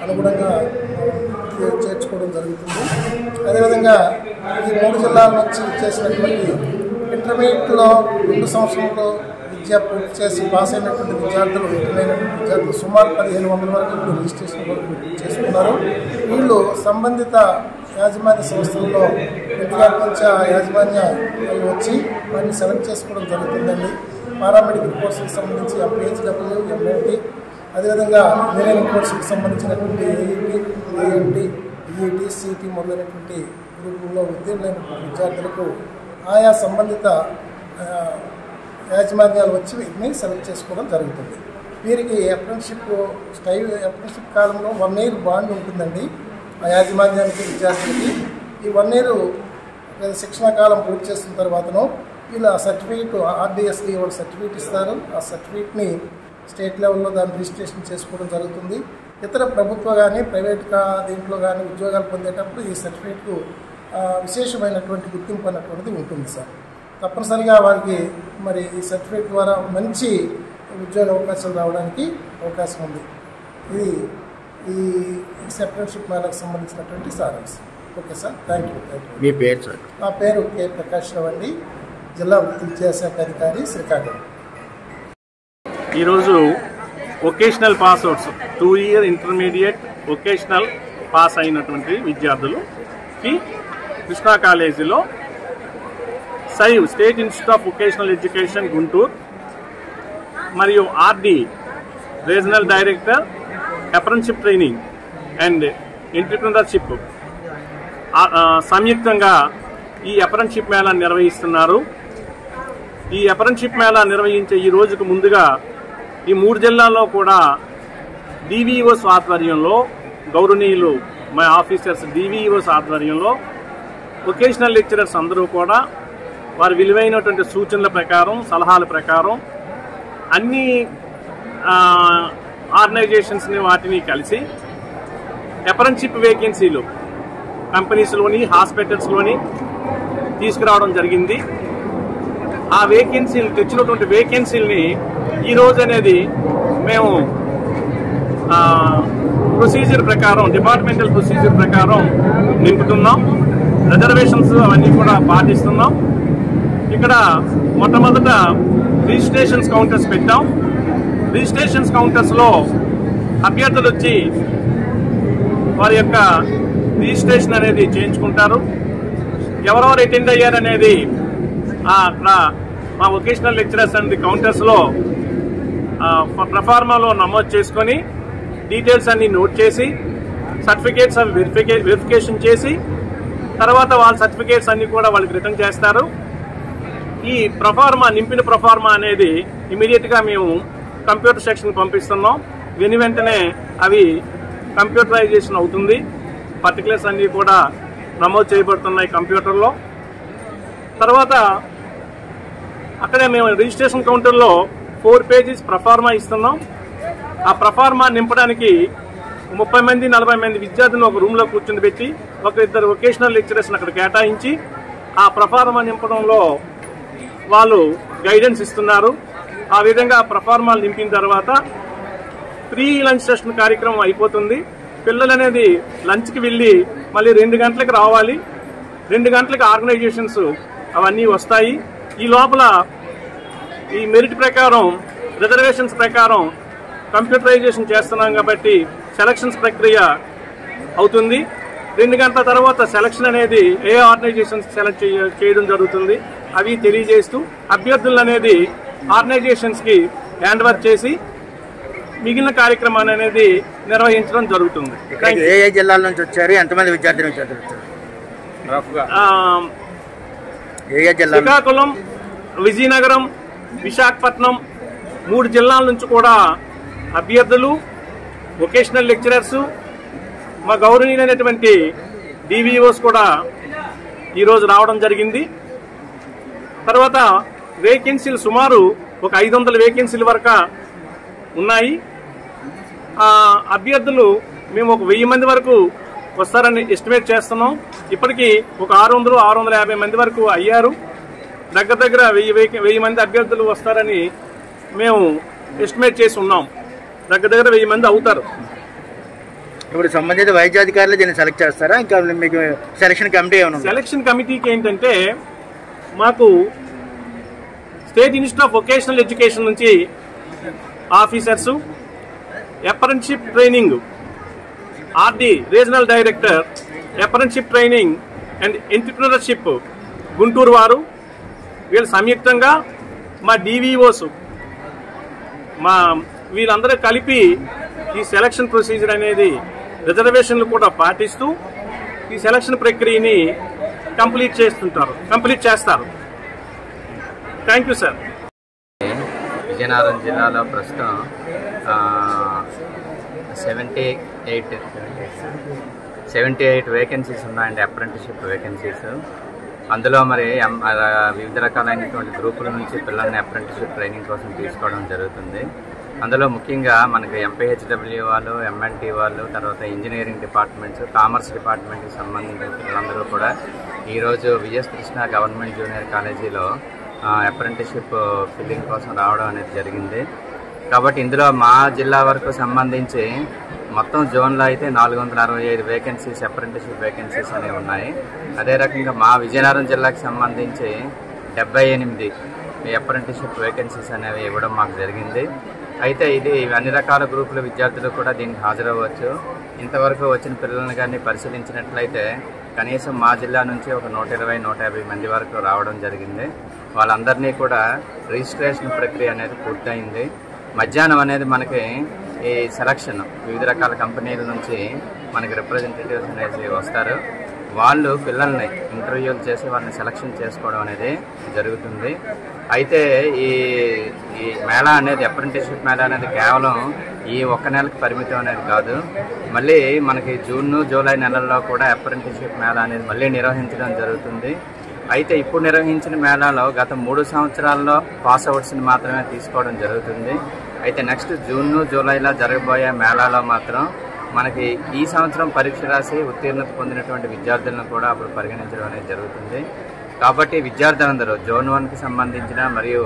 I: అనుగుణంగా చేర్చుకోవడం జరుగుతుంది. అదేవిధంగా ఈ 3 జిల్లాల నుంచి చేసినటువంటి ఇంటర్మీడియట్లో 2 సంవత్సరంలో విద్య పూర్తి చేసి పాస్ అయినటువంటి విద్యార్థులు సుమారు 1500 వరకు ఇప్పుడు రిజిస్ట్రేషన్ వరకు చేసుకున్నారు. వీళ్ళు సంబంధిత యాజమాన్య సంస్థల్లో ఇంటిగారి నుంచి ఆ యాజమాన్య వచ్చి వాటిని సెలెక్ట్ చేసుకోవడం జరుగుతుందండి. పారామెడికల్ కోర్సులకు సంబంధించి PHW, MLT, అదేవిధంగా ఇంజనీరింగ్ కోర్సులకు సంబంధించినటువంటి AET, EET, CET మొదలైనటువంటి గ్రూపుల్లో ఉత్తీర్ణులైనటువంటి విద్యార్థులకు ఆయా సంబంధిత యాజమాన్యాలు వచ్చి వీటిని సెలెక్ట్ చేసుకోవడం జరుగుతుంది. వీరికి అప్రెంటిస్‌షిప్ కాలంలో 1 year బాండ్ ఉంటుందండి ఆ యాజమాన్యానికి, విద్యార్థులకి. ఈ 1 year శిక్షణ కాలం పూర్తి చేసిన తర్వాతను వీళ్ళు ఆ సర్టిఫికేట్ RDSD వాళ్ళు సర్టిఫికేట్ ఇస్తారు. ఆ సర్టిఫికేట్ని స్టేట్ లెవెల్లో దాన్ని రిజిస్ట్రేషన్ చేసుకోవడం జరుగుతుంది. ఇతర ప్రభుత్వ కానీ ప్రైవేట్ దీంట్లో కానీ ఉద్యోగాలు పొందేటప్పుడు ఈ సర్టిఫికేట్కు విశేషమైనటువంటి గుర్తింపు అన్నటువంటిది ఉంటుంది సార్. తప్పనిసరిగా వారికి మరి ఈ సర్టిఫికేట్ ద్వారా మంచి ఉద్యోగ అవకాశాలు రావడానికి అవకాశం ఉంది. ఇది ఈ అప్రెంటిస్‌షిప్ మేళకు సంబంధించినటువంటి సారాంశం. Okay sir, thank you.
H: మీ పేరు సార్?
I: నా పేరు కె ప్రకాష్ రావు అండి, జిల్లా వృత్తి విద్యాశాఖ అధికారి, శ్రీకాకుళం.
J: ఈరోజు vocational passouts 2 year intermediate vocational pass అయినటువంటి విద్యార్థులకి కృష్ణా కాలేజీలో సైవ్ state institute of vocational education Guntur మరియు RD regional director apprenticeship training and entrepreneurship సంయుక్తంగా ఈ అప్రెంటిస్‌షిప్ మేళా నిర్వహిస్తున్నారు. ఈ అప్రెంటిస్‌షిప్ మేళా నిర్వహించే ఈ రోజుకు ముందుగా ఈ 3 జిల్లాల్లో కూడా DVOs ఆధ్వర్యంలో, గౌరవనీయులు మా ఆఫీసర్స్ DVOs ఆధ్వర్యంలో వొకేషనల్ లెక్చరర్స్ అందరూ కూడా వారి విలువైనటువంటి సూచనల ప్రకారం, సలహాల ప్రకారం అన్ని ఆర్గనైజేషన్స్ని వాటిని కలిసి అప్రెంటిస్‌షిప్ వేకెన్సీలు కంపెనీస్లోని, హాస్పిటల్స్లోని తీసుకురావడం జరిగింది. ఆ వేకెన్సీలు తెచ్చినటువంటి వేకెన్సీలని ఈరోజు అనేది మేము ప్రొసీజర్ ప్రకారం, డిపార్ట్మెంటల్ ప్రొసీజర్ ప్రకారం నింపుతున్నాం. రిజర్వేషన్స్ అవన్నీ కూడా పాటిస్తున్నాం. ఇక్కడ మొట్టమొదట రిజిస్ట్రేషన్స్ కౌంటర్స్ పెట్టాం. రిజిస్ట్రేషన్స్ కౌంటర్స్లో అభ్యర్థులు వచ్చి వారి యొక్క రిజిస్ట్రేషన్ అనేది చేయించుకుంటారు. ఎవరెవరు అటెండ్ అయ్యారనేది అక్కడ మా వొకేషనల్ లెక్చరర్స్ అండ్ కౌంటర్స్లో ప్రొఫార్మాలో నమోదు చేసుకొని డీటెయిల్స్ అన్ని నోట్ చేసి సర్టిఫికేట్స్ అవి వెరిఫికేషన్ చేసి తర్వాత వాళ్ళ సర్టిఫికేట్స్ అన్ని కూడా వాళ్ళకి రిటర్న్ చేస్తారు. ఈ ప్రొఫార్మా, నింపిన ప్రొఫార్మా అనేది ఇమీడియట్గా మేము కంప్యూటర్ సెక్షన్కి పంపిస్తున్నాం. వెంటనే అవి కంప్యూటరైజేషన్ అవుతుంది. పర్టికులర్స్ అన్నీ కూడా నమోదు చేయబడుతున్నాయి కంప్యూటర్లో. తర్వాత అక్కడే మేము రిజిస్ట్రేషన్ కౌంటర్లో 4 pages ప్రొఫార్మా ఇస్తున్నాం. ఆ ప్రొఫార్మా నింపడానికి 30 మంది 40 మంది విద్యార్థులను ఒక రూమ్లో కూర్చొని పెట్టి 1-2 వొకేషనల్ లెక్చరర్స్ని అక్కడ కేటాయించి ఆ ప్రొఫార్మా నింపడంలో వాళ్ళు గైడెన్స్ ఇస్తున్నారు. ఆ విధంగా ప్రొఫార్మాలు నింపిన తర్వాత ప్రీ లంచ్ సెషన్ కార్యక్రమం అయిపోతుంది. పిల్లలు అనేది లంచ్కి వెళ్ళి మళ్ళీ 2 గంటలకు రావాలి. 2 గంటలకు ఆర్గనైజేషన్స్ అవన్నీ వస్తాయి. ఈ లోపల ఈ మెరిట్ ప్రకారం, రిజర్వేషన్స్ ప్రకారం కంప్యూటరైజేషన్ చేస్తున్నాం కాబట్టి సెలక్షన్స్ ప్రక్రియ అవుతుంది. 2 గంటల తర్వాత సెలక్షన్ అనేది ఏ ఆర్గనైజేషన్స్ సెలెక్ట్ చేయడం జరుగుతుంది అవి తెలియజేస్తూ అభ్యర్థులు అనేది ఆర్గనైజేషన్స్కి హ్యాండ్ ఓవర్ చేసి మిగిలిన కార్యక్రమాన్ని అనేది నిర్వహించడం జరుగుతుంది.
H: ఏ ఏ జిల్లాల నుంచి వచ్చారు, ఎంతమంది విద్యార్థులు వచ్చారు?
J: శ్రీకాకుళం, విజయనగరం, విశాఖపట్నం 3 జిల్లాల నుంచి కూడా అభ్యర్థులు, వొకేషనల్ లెక్చరర్స్, మా గౌరవనీయులైనటువంటి డివిఓస్ కూడా ఈరోజు రావడం జరిగింది. తర్వాత వేకెన్సీలు సుమారు ఒక 500 వేకెన్సీల వరకు ఉన్నాయి. అభ్యర్థులు మేము ఒక 1000 మంది వరకు వస్తారని ఎస్టిమేట్ చేస్తున్నాం. ఇప్పటికీ ఒక 600-650 మంది వరకు అయ్యారు. దగ్గర 1000 మంది అభ్యర్థులు వస్తారని మేము ఎస్టిమేట్ చేసి ఉన్నాం. దగ్గర 1000 మంది అవుతారు.
H: ఇప్పుడు సంబంధిత వైద్యాధికారులు దీన్ని సెలెక్ట్ చేస్తారా, ఇంకా మీకు సెలక్షన్ కమిటీ ఏమైనా?
J: సెలక్షన్ కమిటీకి ఏంటంటే మాకు state institute of vocational education నుంచి officers, apprenticeship training RD regional director apprenticeship training and entrepreneurship Guntur వారు, వీళ్ళు సంయుక్తంగా మా డివిఓస్ వీళ్ళందరూ కలిపి ఈ సెలక్షన్ ప్రొసీజర్ అనేది రిజర్వేషన్లు కూడా పాటిస్తూ ఈ సెలక్షన్ ప్రక్రియని కంప్లీట్ చేస్తారు. Thank you sir.
K: విజయనగరం జిల్లాలో ప్రస్తుతం 78 వేకెన్సీస్ ఉన్నాయండి, అప్రెంటిస్షిప్ వేకెన్సీస్. అందులో మరి వివిధ రకాలైనటువంటి గ్రూపుల నుంచి పిల్లల్ని అప్రెంటిస్షిప్ ట్రైనింగ్ కోసం తీసుకోవడం జరుగుతుంది. అందులో ముఖ్యంగా మనకి ఎంపీహెచ్డబ్ల్యూ వాళ్ళు, ఎంఎన్టీ వాళ్ళు, తర్వాత ఇంజనీరింగ్ డిపార్ట్మెంట్స్, కామర్స్ డిపార్ట్మెంట్కి సంబంధించిన పిల్లలందరూ కూడా ఈరోజు విఎస్ కృష్ణ గవర్నమెంట్ జూనియర్ కాలేజీలో అప్రెంటిస్షిప్ ఫిల్లింగ్ కోసం రావడం అనేది జరిగింది. కాబట్టి ఇందులో మా జిల్లా వరకు సంబంధించి మొత్తం జోన్లో అయితే 465 వేకెన్సీస్, అప్రెంటిస్షిప్ వేకెన్సీస్ అనేవి ఉన్నాయి. అదే రకంగా మా విజయనగరం జిల్లాకి సంబంధించి 78 అప్రెంటిస్షిప్ వేకెన్సీస్ అనేవి ఇవ్వడం మాకు జరిగింది. అయితే ఇది అన్ని రకాల గ్రూపుల విద్యార్థులు కూడా దీనికి హాజరవ్వచ్చు. ఇంతవరకు వచ్చిన పిల్లలను కానీ పరిశీలించినట్లయితే కనీసం మా జిల్లా నుంచి ఒక 120-150 మంది వరకు రావడం జరిగింది. వాళ్ళందరినీ కూడా రిజిస్ట్రేషన్ ప్రక్రియ అనేది పూర్తయింది. మధ్యాహ్నం అనేది మనకి ఈ సెలక్షన్ వివిధ రకాల కంపెనీల నుంచి మనకి రిప్రజెంటేటివ్స్ అనేది వస్తారు. వాళ్ళు పిల్లల్ని ఇంటర్వ్యూలు చేసి వాళ్ళని సెలక్షన్ చేసుకోవడం అనేది జరుగుతుంది. అయితే ఈ మేళా అనేది, అప్రెంటిస్షిప్ మేళా అనేది కేవలం ఈ 1 నెలకి పరిమితం అనేది కాదు. మళ్ళీ మనకి జూన్, జూలై నెలల్లో కూడా అప్రెంటిస్షిప్ మేళా అనేది మళ్ళీ నిర్వహించడం జరుగుతుంది. అయితే ఇప్పుడు నిర్వహించిన మేళాలో గత 3 సంవత్సరాల్లో పాస్ అవుట్స్ని మాత్రమే తీసుకోవడం జరుగుతుంది. అయితే నెక్స్ట్ జూన్, జూలైలో జరగబోయే మేళాలో మాత్రం మనకి ఈ సంవత్సరం పరీక్ష రాసి ఉత్తీర్ణత పొందినటువంటి విద్యార్థులను కూడా అప్పుడు పరిగణించడం అనేది జరుగుతుంది. కాబట్టి విద్యార్థులందరూ జోన్ 1కి సంబంధించిన మరియు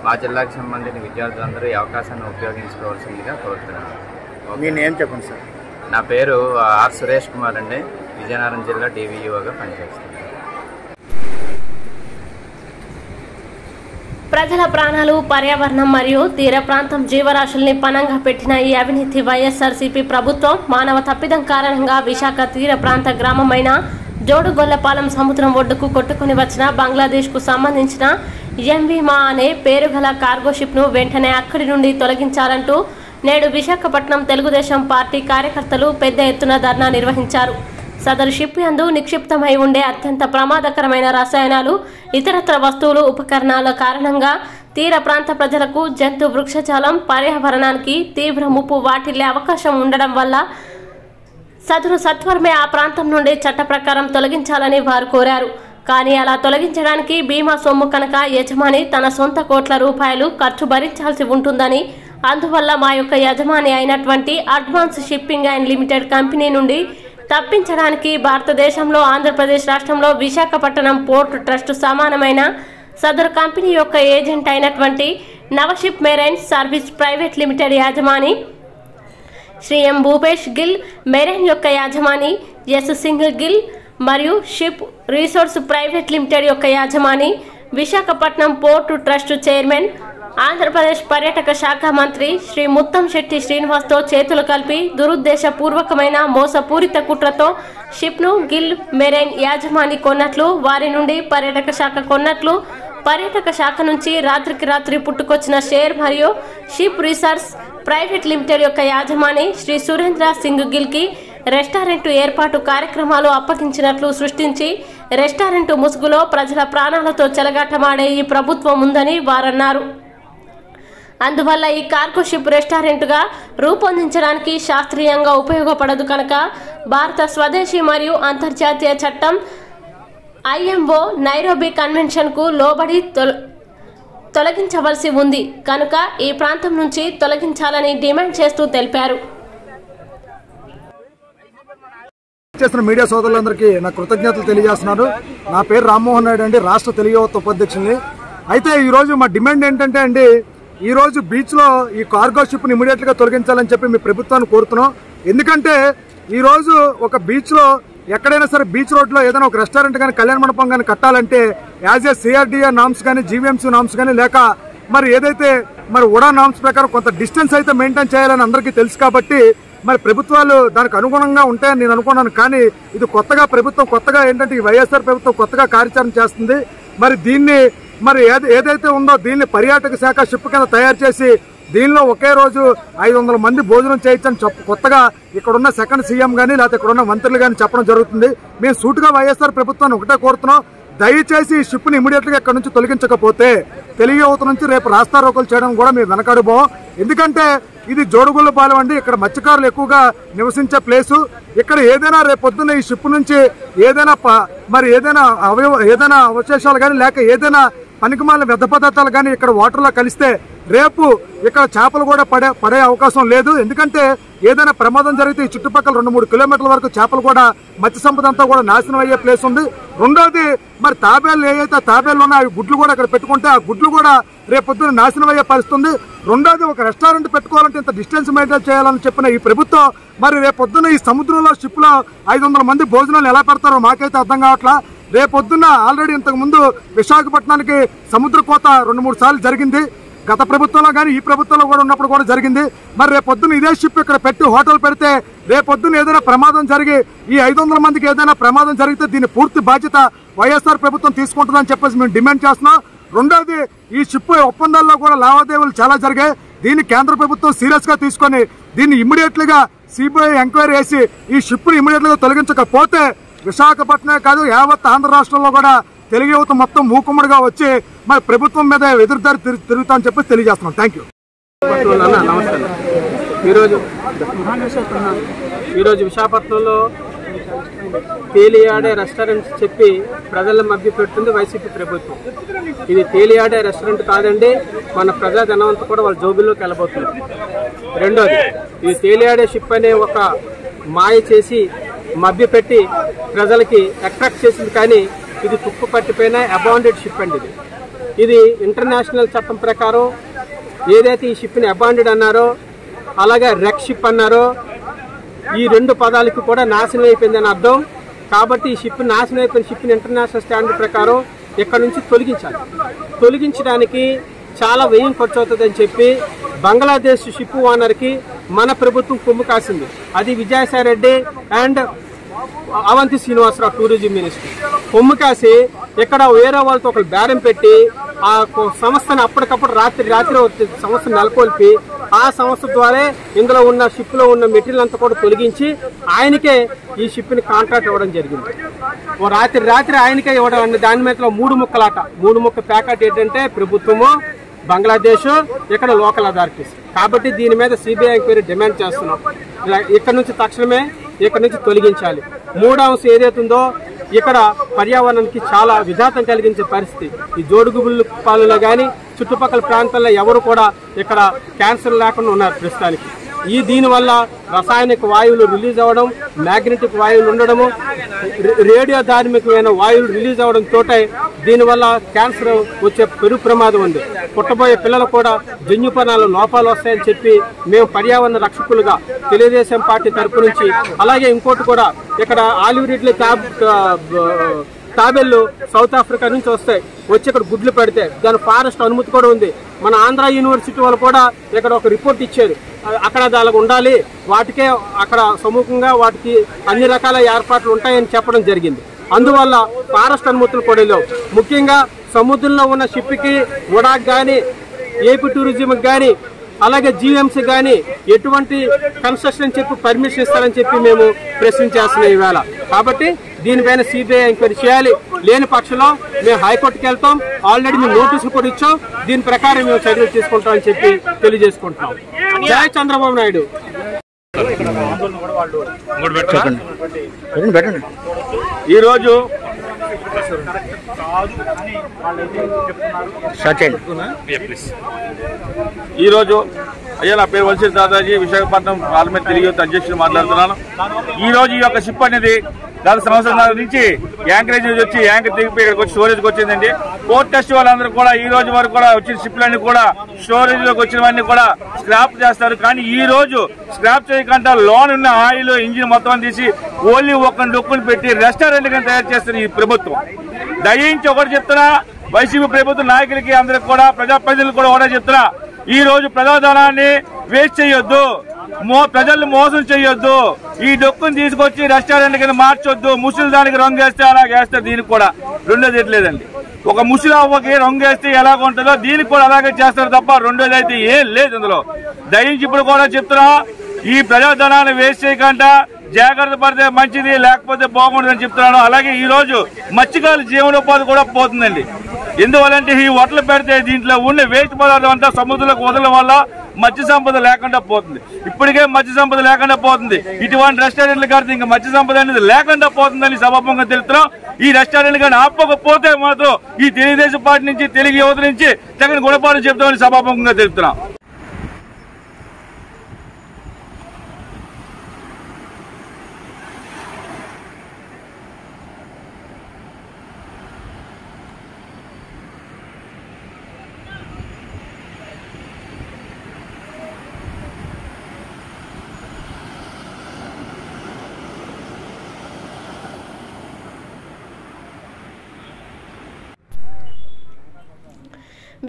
K: మా జిల్లాకి సంబంధించిన విద్యార్థులందరూ ఈ అవకాశాన్ని ఉపయోగించుకోవాల్సిందిగా కోరుతున్నాను.
H: మీ నేమ్ చెప్పండి సార్.
K: నా పేరు ఆర్ సురేష్ కుమార్ అండి, విజయనగరం జిల్లా డివిఓగా పనిచేస్తున్నాను.
A: ప్రజల ప్రాణాలు, పర్యావరణం మరియు తీర ప్రాంతం జీవరాశుల్ని పణంగా పెట్టిన ఈ అవినీతి వైఎస్ఆర్సీపీ ప్రభుత్వం మానవ తప్పిదం కారణంగా విశాఖ తీర ప్రాంత గ్రామమైన జోడుగొల్లపాలెం సముద్రం ఒడ్డుకు కొట్టుకుని వచ్చిన బంగ్లాదేశ్కు సంబంధించిన ఎంవీమా అనే పేరుగల కార్గో షిప్ను వెంటనే అక్కడి నుండి తొలగించాలంటూ నేడు విశాఖపట్నం తెలుగుదేశం పార్టీ కార్యకర్తలు పెద్ద ఎత్తున ధర్నా నిర్వహించారు. సదరు షిప్ యందు నిక్షిప్తమై ఉండే అత్యంత ప్రమాదకరమైన రసాయనాలు, ఇతరత్ర వస్తువులు, ఉపకరణాల కారణంగా తీర ప్రాంత ప్రజలకు, జంతు వృక్షజాలం, పర్యావరణానికి తీవ్ర ముప్పు వాటిల్లే అవకాశం ఉండడం వల్ల సదరు సత్వరమే ఆ ప్రాంతం నుండి చట్ట ప్రకారం తొలగించాలని వారు కోరారు. కానీ అలా తొలగించడానికి బీమా సొమ్ము కనుక యజమాని తన సొంత కోట్ల రూపాయలు ఖర్చు భరించాల్సి ఉంటుందని, అందువల్ల మా యొక్క యజమాని అయినటువంటి advance shipping and limited company నుండి తప్పించడానికి భారతదేశంలో ఆంధ్రప్రదేశ్ రాష్ట్రంలో విశాఖపట్నం పోర్టు ట్రస్ట్ సమానమైన సదరు కంపెనీ యొక్క ఏజెంట్ అయినటువంటి Navship marine service private limited యాజమాని శ్రీ ఎం భూపేష్ గిల్, మెరైన్ యొక్క యాజమాని ఎస్ సింగ్ గిల్ మరియు షిప్ రిసోర్స్ ప్రైవేట్ లిమిటెడ్ యొక్క యాజమాని, Visakhapatnam port trust chairman, Andhra Pradesh పర్యాటక శాఖ మంత్రి శ్రీ ముత్తంశెట్టి శ్రీనివాస్తో చేతులు కలిపి దురుద్దేశపూర్వకమైన మోసపూరిత కుట్రతో షిప్ను గిల్ మెరైన్ యాజమాని కొన్నట్లు, వారి నుండి పర్యాటక శాఖ కొన్నట్లు పర్యాటక శాఖ నుంచి రాత్రికి రాత్రి పుట్టుకొచ్చిన షేర్ మరియు షిప్ రీసెర్చ్ ప్రైవేట్ లిమిటెడ్ యొక్క యాజమాని శ్రీ సురేంద్ర సింగ్ గిల్కి రెస్టారెంట్ ఏర్పాటు కార్యక్రమాలు అప్పగించినట్లు సృష్టించి రెస్టారెంట్ ముసుగులో ప్రజల ప్రాణాలతో చెలగాటమాడే ఈ ప్రభుత్వం ఉందని వారన్నారు. అందువల్ల ఈ కార్గో షిప్ రెస్టారెంట్గా రూపొందించడానికి శాస్త్రీయంగా ఉపయోగపడదు కనుక భారత స్వదేశీ మరియు అంతర్జాతీయ చట్టం IMO నైరోబీ కన్వెన్షన్కు లోబడి తొలగించవలసి ఉంది కనుక ఈ ప్రాంతం నుంచి తొలగించాలని డిమాండ్ చేస్తూ తెలిపారు.
L: చేస్తున్న మీడియా సోదరులందరికీ నా కృతజ్ఞతలు తెలియజేస్తున్నాను. నా పేరు రామ్మోహన్ నాయుడు అండి, రాష్ట్ర తెలుగు యువత ఉపాధ్యక్షుని. అయితే ఈరోజు మా డిమాండ్ ఏంటంటే అండి, ఈరోజు బీచ్లో ఈ కార్గో షిప్ని ఇమీడియట్గా తొలగించాలని చెప్పి మీ ప్రభుత్వాన్ని కోరుతున్నాం. ఎందుకంటే ఈరోజు ఒక బీచ్లో ఎక్కడైనా సరే బీచ్ రోడ్లో ఏదైనా ఒక రెస్టారెంట్ కానీ కళ్యాణ మండపం కానీ కట్టాలంటే యాజ్ ఏ CRDA నామ్స్ కానీ GVMC నామ్స్ కానీ లేక మరి ఏదైతే మరి ఉడా నామ్స్ ప్రకారం కొంత డిస్టెన్స్ అయితే మెయింటైన్ చేయాలని అందరికీ తెలుసు. కాబట్టి మరి ప్రభుత్వాలు దానికి అనుగుణంగా ఉంటాయని నేను అనుకున్నాను. కానీ ఇది ప్రభుత్వం కొత్తగా ఏంటంటే ఈ వైఎస్ఆర్ ప్రభుత్వం కొత్తగా కార్యాచరణ చేస్తుంది. మరి దీన్ని మరి ఏదైతే ఉందో దీన్ని పర్యాటక శాఖ షిప్ కింద తయారు చేసి దీనిలో ఒకే రోజు 500 మంది భోజనం చేయొచ్చని కొత్తగా ఇక్కడున్న సెకండ్ సీఎం కానీ లేకపోతే ఇక్కడున్న మంత్రులు కానీ చెప్పడం జరుగుతుంది. మేము సూటుగా వైఎస్ఆర్ ప్రభుత్వాన్ని ఒకటే కోరుతున్నాం, దయచేసి ఈ షిప్ని ఇమీడియట్గా ఇక్కడ నుంచి తొలగించకపోతే తెలుగు యువత నుంచి రేపు రాస్తారోకోలు చేయడం కూడా మేము వెనకాడిపోం. ఎందుకంటే ఇది జోడుగుళ్ళపాలెం అండి, ఇక్కడ మత్స్యకారులు ఎక్కువగా నివసించే ప్లేసు. ఇక్కడ ఏదైనా రేపొద్దున్న ఈ షిప్ నుంచి ఏదైనా మరి ఏదైనా అవశేషాలు కానీ లేక ఏదైనా పనికిమాలిన వ్యర్థ పదార్థాలు కానీ ఇక్కడ వాటర్లో కలిస్తే రేపు ఇక్కడ చేపలు కూడా పడే అవకాశం లేదు. ఎందుకంటే ఏదైనా ప్రమాదం జరిగితే ఈ చుట్టుపక్కల 2-3 కిలోమీటర్ల వరకు చేపలు కూడా మత్స్య సంపద అంతా కూడా నాశనం అయ్యే ప్లేస్ ఉంది. రెండోది మరి తాబేళ్లు ఏవైతే తాబేళ్లు ఉన్నాయో అవి గుడ్లు కూడా ఇక్కడ పెట్టుకుంటే ఆ గుడ్లు కూడా రేపొద్దున నాశనం అయ్యే పరిస్థితి ఉంది. రెండోది ఒక రెస్టారెంట్ పెట్టుకోవాలంటే ఇంత డిస్టెన్స్ మెయింటైన్ చేయాలని చెప్పిన ఈ ప్రభుత్వం మరి రేపొద్దున ఈ సముద్రంలో షిప్లో 500 మంది భోజనాలు ఎలా పెడతారో మాకైతే అర్థం కావట్లా. రేపొద్దున ఆల్రెడీ ఇంతకు ముందు విశాఖపట్నానికి సముద్ర కోత 2-3 సార్లు జరిగింది. గత ప్రభుత్వంలో కానీ ఈ ప్రభుత్వంలో కూడా ఉన్నప్పుడు కూడా జరిగింది. మరి రేపొద్దున ఇదే షిప్ ఇక్కడ పెట్టి హోటల్ పెడితే రేపొద్దున ఏదైనా ప్రమాదం జరిగి ఈ 500 మందికి ఏదైనా ప్రమాదం జరిగితే దీని పూర్తి బాధ్యత వైఎస్ఆర్ ప్రభుత్వం తీసుకుంటుందని చెప్పేసి మేము డిమాండ్ చేస్తున్నాం. రెండోది ఈ షిప్ ఒప్పందాల్లో కూడా లావాదేవీలు చాలా జరిగాయి. దీన్ని కేంద్ర ప్రభుత్వం సీరియస్ గా తీసుకొని దీన్ని ఇమ్మీడియట్లీగా CBI ఎంక్వైరీ చేసి ఈ షిప్ని ఇమ్మీడియట్లీగా తొలగించకపోతే విశాఖపట్నమే కాదు యావత్ ఆంధ్ర రాష్ట్రంలో కూడా తెలుగు యువత మొత్తం మూకుమ్మడిగా వచ్చి మరి ప్రభుత్వం మీద ఎదురుదారి తిరుగుతా అని చెప్పి తెలియజేస్తున్నాం. Thank you.
J: నమస్తే. ఈరోజు విశాఖపట్నంలో తేలియాడే రెస్టారెంట్స్ చెప్పి ప్రజలను మభ్య పెడుతుంది వైసీపీ ప్రభుత్వం. ఇది తేలియాడే రెస్టారెంట్ కాదండి, మన ప్రజాధనం అంతా కూడా వాళ్ళ జోబుల్లోకి వెళ్ళబోతుంది. రెండోది ఇది తేలియాడే షిప్ అనే ఒక మాయ చేసి మభ్యపెట్టి ప్రజలకి అట్రాక్ట్ చేసింది. కానీ ఇది తుప్పు పట్టిపోయిన అబాండెడ్ షిప్ అండి. ఇది ఇంటర్నేషనల్ చట్టం ప్రకారం ఏదైతే ఈ షిప్ని అబాండెడ్ అన్నారో అలాగే రెక్ షిప్ అన్నారో ఈ 2 పదాలకి కూడా నాశనం అయిపోయిందని అర్థం. కాబట్టి ఈ షిప్ నాశనం అయిపోయిన షిప్ని ఇంటర్నేషనల్ స్టాండర్డ్ ప్రకారం ఇక్కడ నుంచి తొలగించాలి. తొలగించడానికి చాలా వ్యయం ఖర్చు అవుతుందని చెప్పి బంగ్లాదేశ్ షిప్ ఓనర్కి మన ప్రభుత్వం కొమ్ము కాసింది. అది Vijayasai Reddy and Avanti Srinivasa Rao tourism minister కొమ్ము కాసి ఇక్కడ వేరే వాళ్ళతో ఒక బేరం పెట్టి ఆ సంస్థను అప్పటికప్పుడు రాత్రి సంస్థ నెలకొల్పి ఆ సంస్థ ద్వారా ఇందులో ఉన్న షిప్ లో ఉన్న మెటీరియల్ అంతా కూడా తొలగించి ఆయనకే ఈ షిప్ ని కాంట్రాక్ట్ ఇవ్వడం జరిగింది. ఓ రాత్రి ఆయనకే ఇవ్వడం. దాని మీద 3 ముక్కలాట. 3 ముక్క ప్యాకెట్ ఏంటంటే ప్రభుత్వము, బంగ్లాదేశ్, ఇక్కడ లోకల్ అథారిటీస్. కాబట్టి దీని మీద CBI ఎంక్వైరీ డిమాండ్ చేస్తున్నాం. ఇక్కడ నుంచి తక్షణమే ఇక్కడ నుంచి తొలగించాలి. 3వ అంశం ఏదైతే ఉందో ఇక్కడ పర్యావరణానికి చాలా విఘాతం కలిగించే పరిస్థితి. ఈ జోడుగుబుల్లు పాలలో కానీ చుట్టుపక్కల ప్రాంతాల్లో ఎవరు కూడా ఇక్కడ క్యాన్సర్ లేకుండా ఉన్నారు ప్రస్తుతానికి. దీనివల్ల రసాయనిక వాయువులు రిలీజ్ అవ్వడం, మ్యాగ్నెటిక్ వాయువులు ఉండడము, రేడియో ధార్మికమైన వాయువులు రిలీజ్ అవ్వడం తోటే దీనివల్ల క్యాన్సర్ వచ్చే పెను ప్రమాదం ఉంది. పుట్టబోయే పిల్లలు కూడా జన్యుపనాల లోపాలు వస్తాయని చెప్పి మేము పర్యావరణ రక్షకులుగా తెలుగుదేశం పార్టీ తరపు నుంచి, అలాగే ఇంకోటి కూడా ఇక్కడ ఆలివ్ రిడ్లీ తాబేళ్లు సౌత్ ఆఫ్రికా నుంచి వస్తాయి, వచ్చి ఇక్కడ గుడ్లు పెడితే దాని ఫారెస్ట్ అనుమతి కూడా ఉంది. మన ఆంధ్ర యూనివర్సిటీ వాళ్ళు కూడా ఇక్కడ ఒక రిపోర్ట్ ఇచ్చారు, అక్కడ దానికి ఉండాలి, వాటికే అక్కడ సముఖంగా వాటికి అన్ని రకాల ఏర్పాట్లు ఉంటాయని చెప్పడం జరిగింది. అందువల్ల ఫారెస్ట్ అనుమతులు కూడా లేవు. ముఖ్యంగా సముద్రంలో ఉన్న షిప్కి ఉడాక్ కానీ ఏపీ టూరిజంకి కానీ అలాగే జీఎంసీ కానీ ఎటువంటి కన్స్ట్రక్షన్ చెప్పి పర్మిషన్ ఇస్తారని చెప్పి మేము ప్రశ్నించేస్తున్నాం ఈవేళ. కాబట్టి దీనిపైన సిబిఐ ఎంక్వైరీ చేయాలి. లేని పక్షంలో మేము హైకోర్టుకి వెళ్తాం. ఆల్రెడీ మేము నోటీసులు కూడా ఇచ్చాం. దీని ప్రకారం మేము చర్యలు తీసుకుంటామని చెప్పి తెలియజేసుకుంటున్నాం. జై చంద్రబాబు నాయుడు.
H: ఈరోజు అయ్యా నా పేరు వలస దాదాజీ, విశాఖపట్నం పార్లమెంట్ తెలుగు అధ్యక్షుడు మాట్లాడుతున్నాను. ఈ రోజు ఈ యొక్క షిప్ అనేది గత సంవత్సరాల నుంచి యాంకరేజ్ నుంచి వచ్చి యాంకర్ దిగిపోయి ఇక్కడికి వచ్చి స్టోరేజ్కి వచ్చిందండి. పోర్ట్ టెస్ట్ వాళ్ళందరూ కూడా ఈ రోజు వరకు కూడా వచ్చిన షిప్లన్నీ కూడా స్టోరేజ్ లోకి వచ్చినవన్నీ కూడా స్క్రాప్ చేస్తారు. కానీ ఈ రోజు స్క్రాప్ చేయకుండా లోన్ ఉన్న ఆయిల్ ఇంజిన్ మొత్తం తీసి ఓన్లీ ఒక డొక్కుని పెట్టి రెస్టారెంట్ గా తయారు చేస్తున్న ఈ ప్రభుత్వం. దయించి ఒకటి చెప్తున్నా, వైసీపీ ప్రభుత్వ నాయకులకి అందరికి కూడా ప్రజాప్రతినిధులు కూడా ఒకటే చెప్తున్నా, ఈ రోజు ప్రజాధనాన్ని వేస్ట్ చేయొద్దు, ప్రజల్ని మోసం చేయొద్దు. ఈ డొక్కుని తీసుకొచ్చి రెస్టారెంట్ కింద మార్చొద్దు. ముసలి దానికి రంగు వేస్తే అలాగే వేస్తే దీనికి కూడా రెండోది ఎట్లేదండి. ఒక ముసలి అవ్వకి రంగు వేస్తే ఎలాగ ఉంటుందో దీనికి కూడా అలాగే చేస్తారు తప్ప రెండోది అయితే ఏం లేదు ఇందులో. దయించి ఇప్పుడు కూడా చెప్తున్నా, ఈ ప్రజాధనాన్ని వేస్ట్ చేయకుండా జాగ్రత్త పడితే మంచిది, లేకపోతే బాగుంటుందని చెప్తున్నాను. అలాగే ఈ రోజు మత్స్యకారుల జీవనోపాధి కూడా పోతుందండి. ఎందువల్లంటే ఈ హోటల్ పెడితే దీంట్లో ఉండే వేస్ట్ పదార్థం అంతా సముద్రంలోకి వదలడం వల్ల మత్స్య సంపద లేకుండా పోతుంది. ఇప్పటికే మత్స్య సంపద లేకుండా పోతుంది. ఇటువంటి రెస్టారెంట్లు కడితే ఇంకా మత్స్య సంపద అనేది లేకుండా పోతుందని సభాముఖంగా తెలుస్తున్నాం. ఈ రెస్టారెంట్లు కానీ ఆపకపోతే మాత్రం ఈ తెలుగుదేశం పార్టీ నుంచి, తెలుగు యువత నుంచి జగన్ గుణపాఠం చెప్తామని సభాముఖంగా తెలుస్తున్నాం.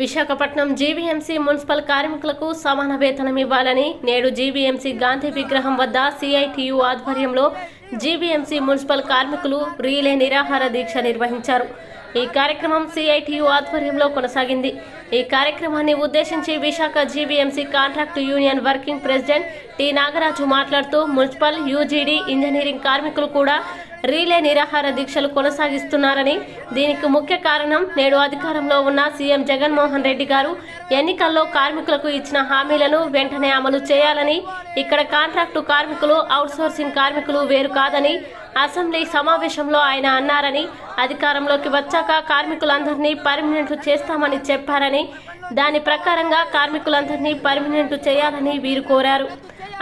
A: విశాఖపట్నం జీవీఎంసీ మున్సిపల్ కార్మికులకు సమాన వేతనం ఇవ్వాలని నేడు జీవీఎంసీ గాంధీ విగ్రహం వద్ద సిఐటియు ఆధ్వర్యంలో జీవీఎంసీ మున్సిపల్ కార్మికులు రీలే నిరాహార దీక్ష నిర్వహించారు. ఈ కార్యక్రమం సిఐటియు ఆధ్వర్యంలో కొనసాగింది. ఈ కార్యక్రమాన్ని ఉద్దేశించి Visakha GVMC contract union working president T Nagaraju మాట్లాడుతూ మున్సిపల్, యూజీడీ, ఇంజనీరింగ్ కార్మికులు కూడా రీలే నిరాహార దీక్షలు కొనసాగిస్తున్నారని, దీనికి ముఖ్య కారణం నేడు అధికారంలో ఉన్న సీఎం జగన్మోహన్ రెడ్డి గారు ఎన్నికల్లో కార్మికులకు ఇచ్చిన హామీలను వెంటనే అమలు చేయాలని, ఇక్కడ కాంట్రాక్టు కార్మికులు, అవుట్సోర్సింగ్ కార్మికులు వేరు కాదని అసెంబ్లీ సమావేశంలో ఆయన అన్నారని, అధికారంలోకి వచ్చాక కార్మికులందరినీ పర్మినెంట్ చేస్తామని చెప్పారని, దాని ప్రకారంగా కార్మికులందరినీ పర్మినెంట్ చేయాలని వీరు కోరారు.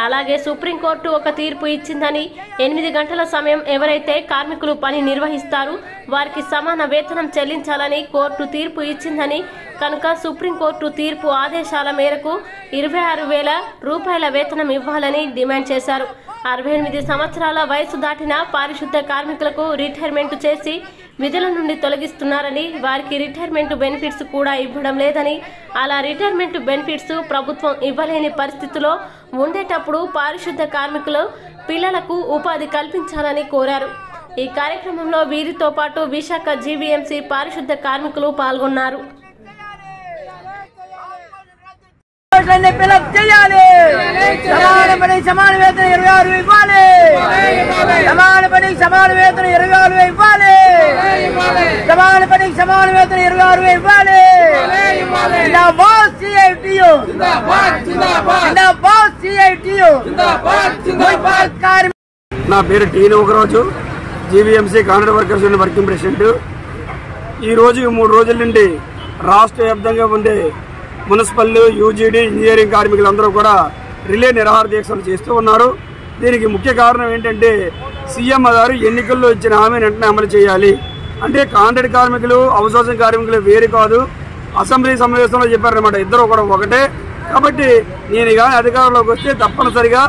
A: అలాగే సుప్రీంకోర్టు ఒక తీర్పు ఇచ్చిందని, 8 గంటల సమయం ఎవరైతే కార్మికులు పని నిర్వహిస్తారో వారికి సమాన వేతనం చెల్లించాలని కోర్టు తీర్పు ఇచ్చిందని, కనుక సుప్రీంకోర్టు తీర్పు ఆదేశాల మేరకు 26,000 రూపాయల వేతనం ఇవ్వాలని డిమాండ్ చేశారు. 68 సంవత్సరాల వయసు దాటిన పారిశుద్ధ కార్మికులకు రిటైర్మెంట్ చేసి విధుల నుండి తొలగిస్తున్నారని, వారికి రిటైర్మెంట్ బెనిఫిట్స్ కూడా ఇవ్వడం లేదని, అలా రిటైర్మెంట్ బెనిఫిట్స్ ప్రభుత్వం ఇవ్వలేని పరిస్థితిలో ఉండేటప్పుడు పారిశుద్ధ కార్మికులు పిల్లలకు ఉపాధి కల్పించాలని కోరారు. ఈ కార్యక్రమంలో వీరితో పాటు విశాఖ జీవీఎంసీ పారిశుద్ధ కార్మికులు పాల్గొన్నారు.
M: సమాన పని సమాన వేతనం 26,000 ఇవ్వాలి. సమాన పని సమాన వేతనం 26,000 ఇవ్వాలి. సమాన పని సమాన వేతనం 26,000 ఇవ్వాలి. జిందాబాద్ సిఐటియు, జిందాబాద్ సిఐటియు.
N: నా పేరు T Nokaraju, GVMC contract workers union working president. ఈరోజు 3 రోజుల నుండి రాష్ట్ర వ్యాప్తంగా ఉండే మున్సిపల్, యూజీడీ, ఇంజనీరింగ్ కార్మికులందరూ కూడా రిలే నిరాహార దీక్షలు చేస్తూ ఉన్నారు. దీనికి ముఖ్య కారణం ఏంటంటే సీఎం గారు ఎన్నికల్లో ఇచ్చిన హామీని వెంటనే అమలు చేయాలి. అంటే కాంట్రాక్ట్ కార్మికులు, అవుట్సోర్సింగ్ కార్మికులు వేరు కాదు. అసెంబ్లీ సమావేశంలో చెప్పారన్నమాట, ఇద్దరు కూడా ఒకటే. కాబట్టి నేను కానీ అధికారంలోకి వస్తే తప్పనిసరిగా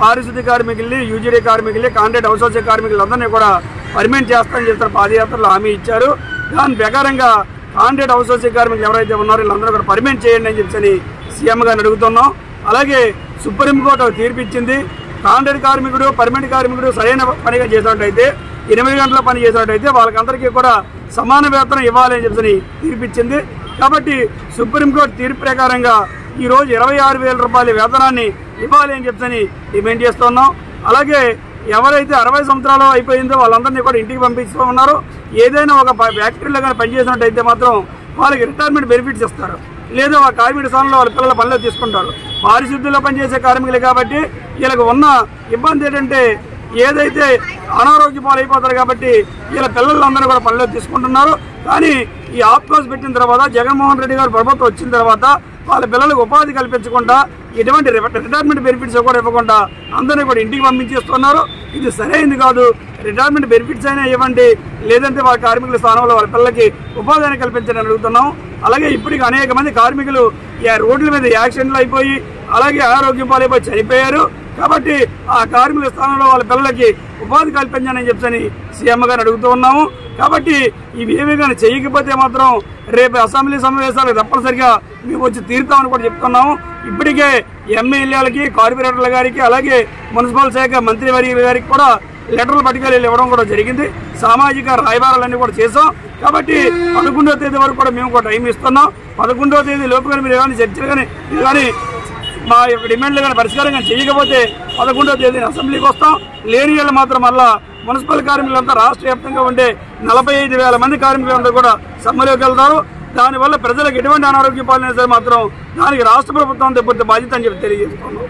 N: పారిశుద్ధ్య కార్మికుల్ని, యూజీడీ కార్మికుల్ని, కాంట్రాక్ట్ అవుట్సోర్సింగ్ కార్మికులందరినీ కూడా పర్మినెంట్ చేస్తామని చెప్తారు. పాదయాత్రలో హామీ ఇచ్చారు. దాని ప్రకారంగా కాంట్రాక్ట్ అవుట్సోర్సింగ్ కార్మికులు ఎవరైతే ఉన్నారో వీళ్ళందరూ కూడా పర్మినెంట్ చేయండి అని చెప్పి సీఎం గారిని అడుగుతున్నాం. అలాగే సుప్రీంకోర్టు తీర్పు ఇచ్చింది, కాంట్రాక్ట్ కార్మికుడు, పర్మనెంట్ కార్మికుడు సరైన పనిగా చేసినట్టయితే 8 గంటల పని చేసినట్టయితే వాళ్ళకందరికీ కూడా సమాన వేతనం ఇవ్వాలి అని చెప్పి తీర్పిచ్చింది. కాబట్టి సుప్రీంకోర్టు తీర్పు ప్రకారంగా ఈరోజు 26,000 రూపాయల వేతనాన్ని ఇవ్వాలి అని చెప్పి డిమాండ్ చేస్తున్నాం. అలాగే ఎవరైతే 60 సంవత్సరాలు అయిపోయిందో వాళ్ళందరినీ కూడా ఇంటికి పంపిస్తూ ఉన్నారు. ఏదైనా ఒక ఫ్యాక్టరీలో కానీ పనిచేసినట్టయితే మాత్రం వాళ్ళకి రిటైర్మెంట్ బెనిఫిట్స్ ఇస్తారు, లేదా ఆ కార్మిక స్థానంలో వాళ్ళ పిల్లల పనిలో తీసుకుంటారు. పారిశుద్ధ్యంలో పనిచేసే కార్మికులు కాబట్టి వీళ్ళకి ఉన్న ఇబ్బంది ఏంటంటే ఏదైతే అనారోగ్య పాలైపోతారు కాబట్టి వీళ్ళ పిల్లలందరూ కూడా పనిలో తీసుకుంటున్నారు. కానీ ఈ ఆప్కాస్ పెట్టిన తర్వాత జగన్మోహన్ రెడ్డి గారు ప్రభుత్వం వచ్చిన తర్వాత వాళ్ళ పిల్లలకు ఉపాధి కల్పించకుండా ఎటువంటి రిటైర్మెంట్ బెనిఫిట్స్ కూడా ఇవ్వకుండా అందరినీ కూడా ఇంటికి పంపించేస్తున్నారు. ఇది సరైనది కాదు. రిటైర్మెంట్ బెనిఫిట్స్ అయినా ఇవ్వండి, లేదంటే వాళ్ళ కార్మికుల స్థానంలో వాళ్ళ పిల్లలకి ఉపాధిని కల్పించని అడుగుతున్నాం. అలాగే ఇప్పటికి అనేక మంది కార్మికులు రోడ్ల మీద యాక్సిడెంట్లు అయిపోయి అలాగే ఆరోగ్యం పాలైపోయి చనిపోయారు. కాబట్టి ఆ కార్మికుల స్థానంలో వాళ్ళ పిల్లలకి ఉపాధి కల్పించాలని చెప్పని సీఎం గారిని అడుగుతూ ఉన్నాము. కాబట్టి ఇవి ఏమీ కానీ చేయకపోతే మాత్రం రేపు అసెంబ్లీ సమావేశాలకు తప్పనిసరిగా మేము వచ్చి తీరుతామని కూడా చెప్తున్నాము. ఇప్పటికే ఎమ్మెల్యేలకి, కార్పొరేటర్ల గారికి, అలాగే మున్సిపల్ శాఖ మంత్రివర్యుల గారికి కూడా లెటర్లు పట్టుకెళ్ళి ఇవ్వడం కూడా జరిగింది. సామాజిక రాయబారాలన్నీ కూడా చేసాం. కాబట్టి 11వ తేదీ వరకు కూడా మేము కూడా టైం ఇస్తున్నాం. 11వ తేదీ లోపు కానీ మీరు కానీ చర్చలు కానీ ఇది కానీ మా యొక్క డిమాండ్లు కానీ పరిష్కారం కానీ చేయకపోతే 11వ తేదీని అసెంబ్లీకి వస్తాం. లేని వాళ్ళు మాత్రం మళ్ళా మున్సిపల్ కార్మికులంతా రాష్ట్ర వ్యాప్తంగా ఉండే 45,000 మంది కార్మికులందరూ కూడా సమ్మెలోకి వెళ్తారు. దానివల్ల ప్రజలకు ఎటువంటి అనారోగ్య పాలన సరే మాత్రం దానికి రాష్ట్ర ప్రభుత్వం తెప్పటి బాధ్యత అని చెప్పి తెలియజేస్తున్నాం.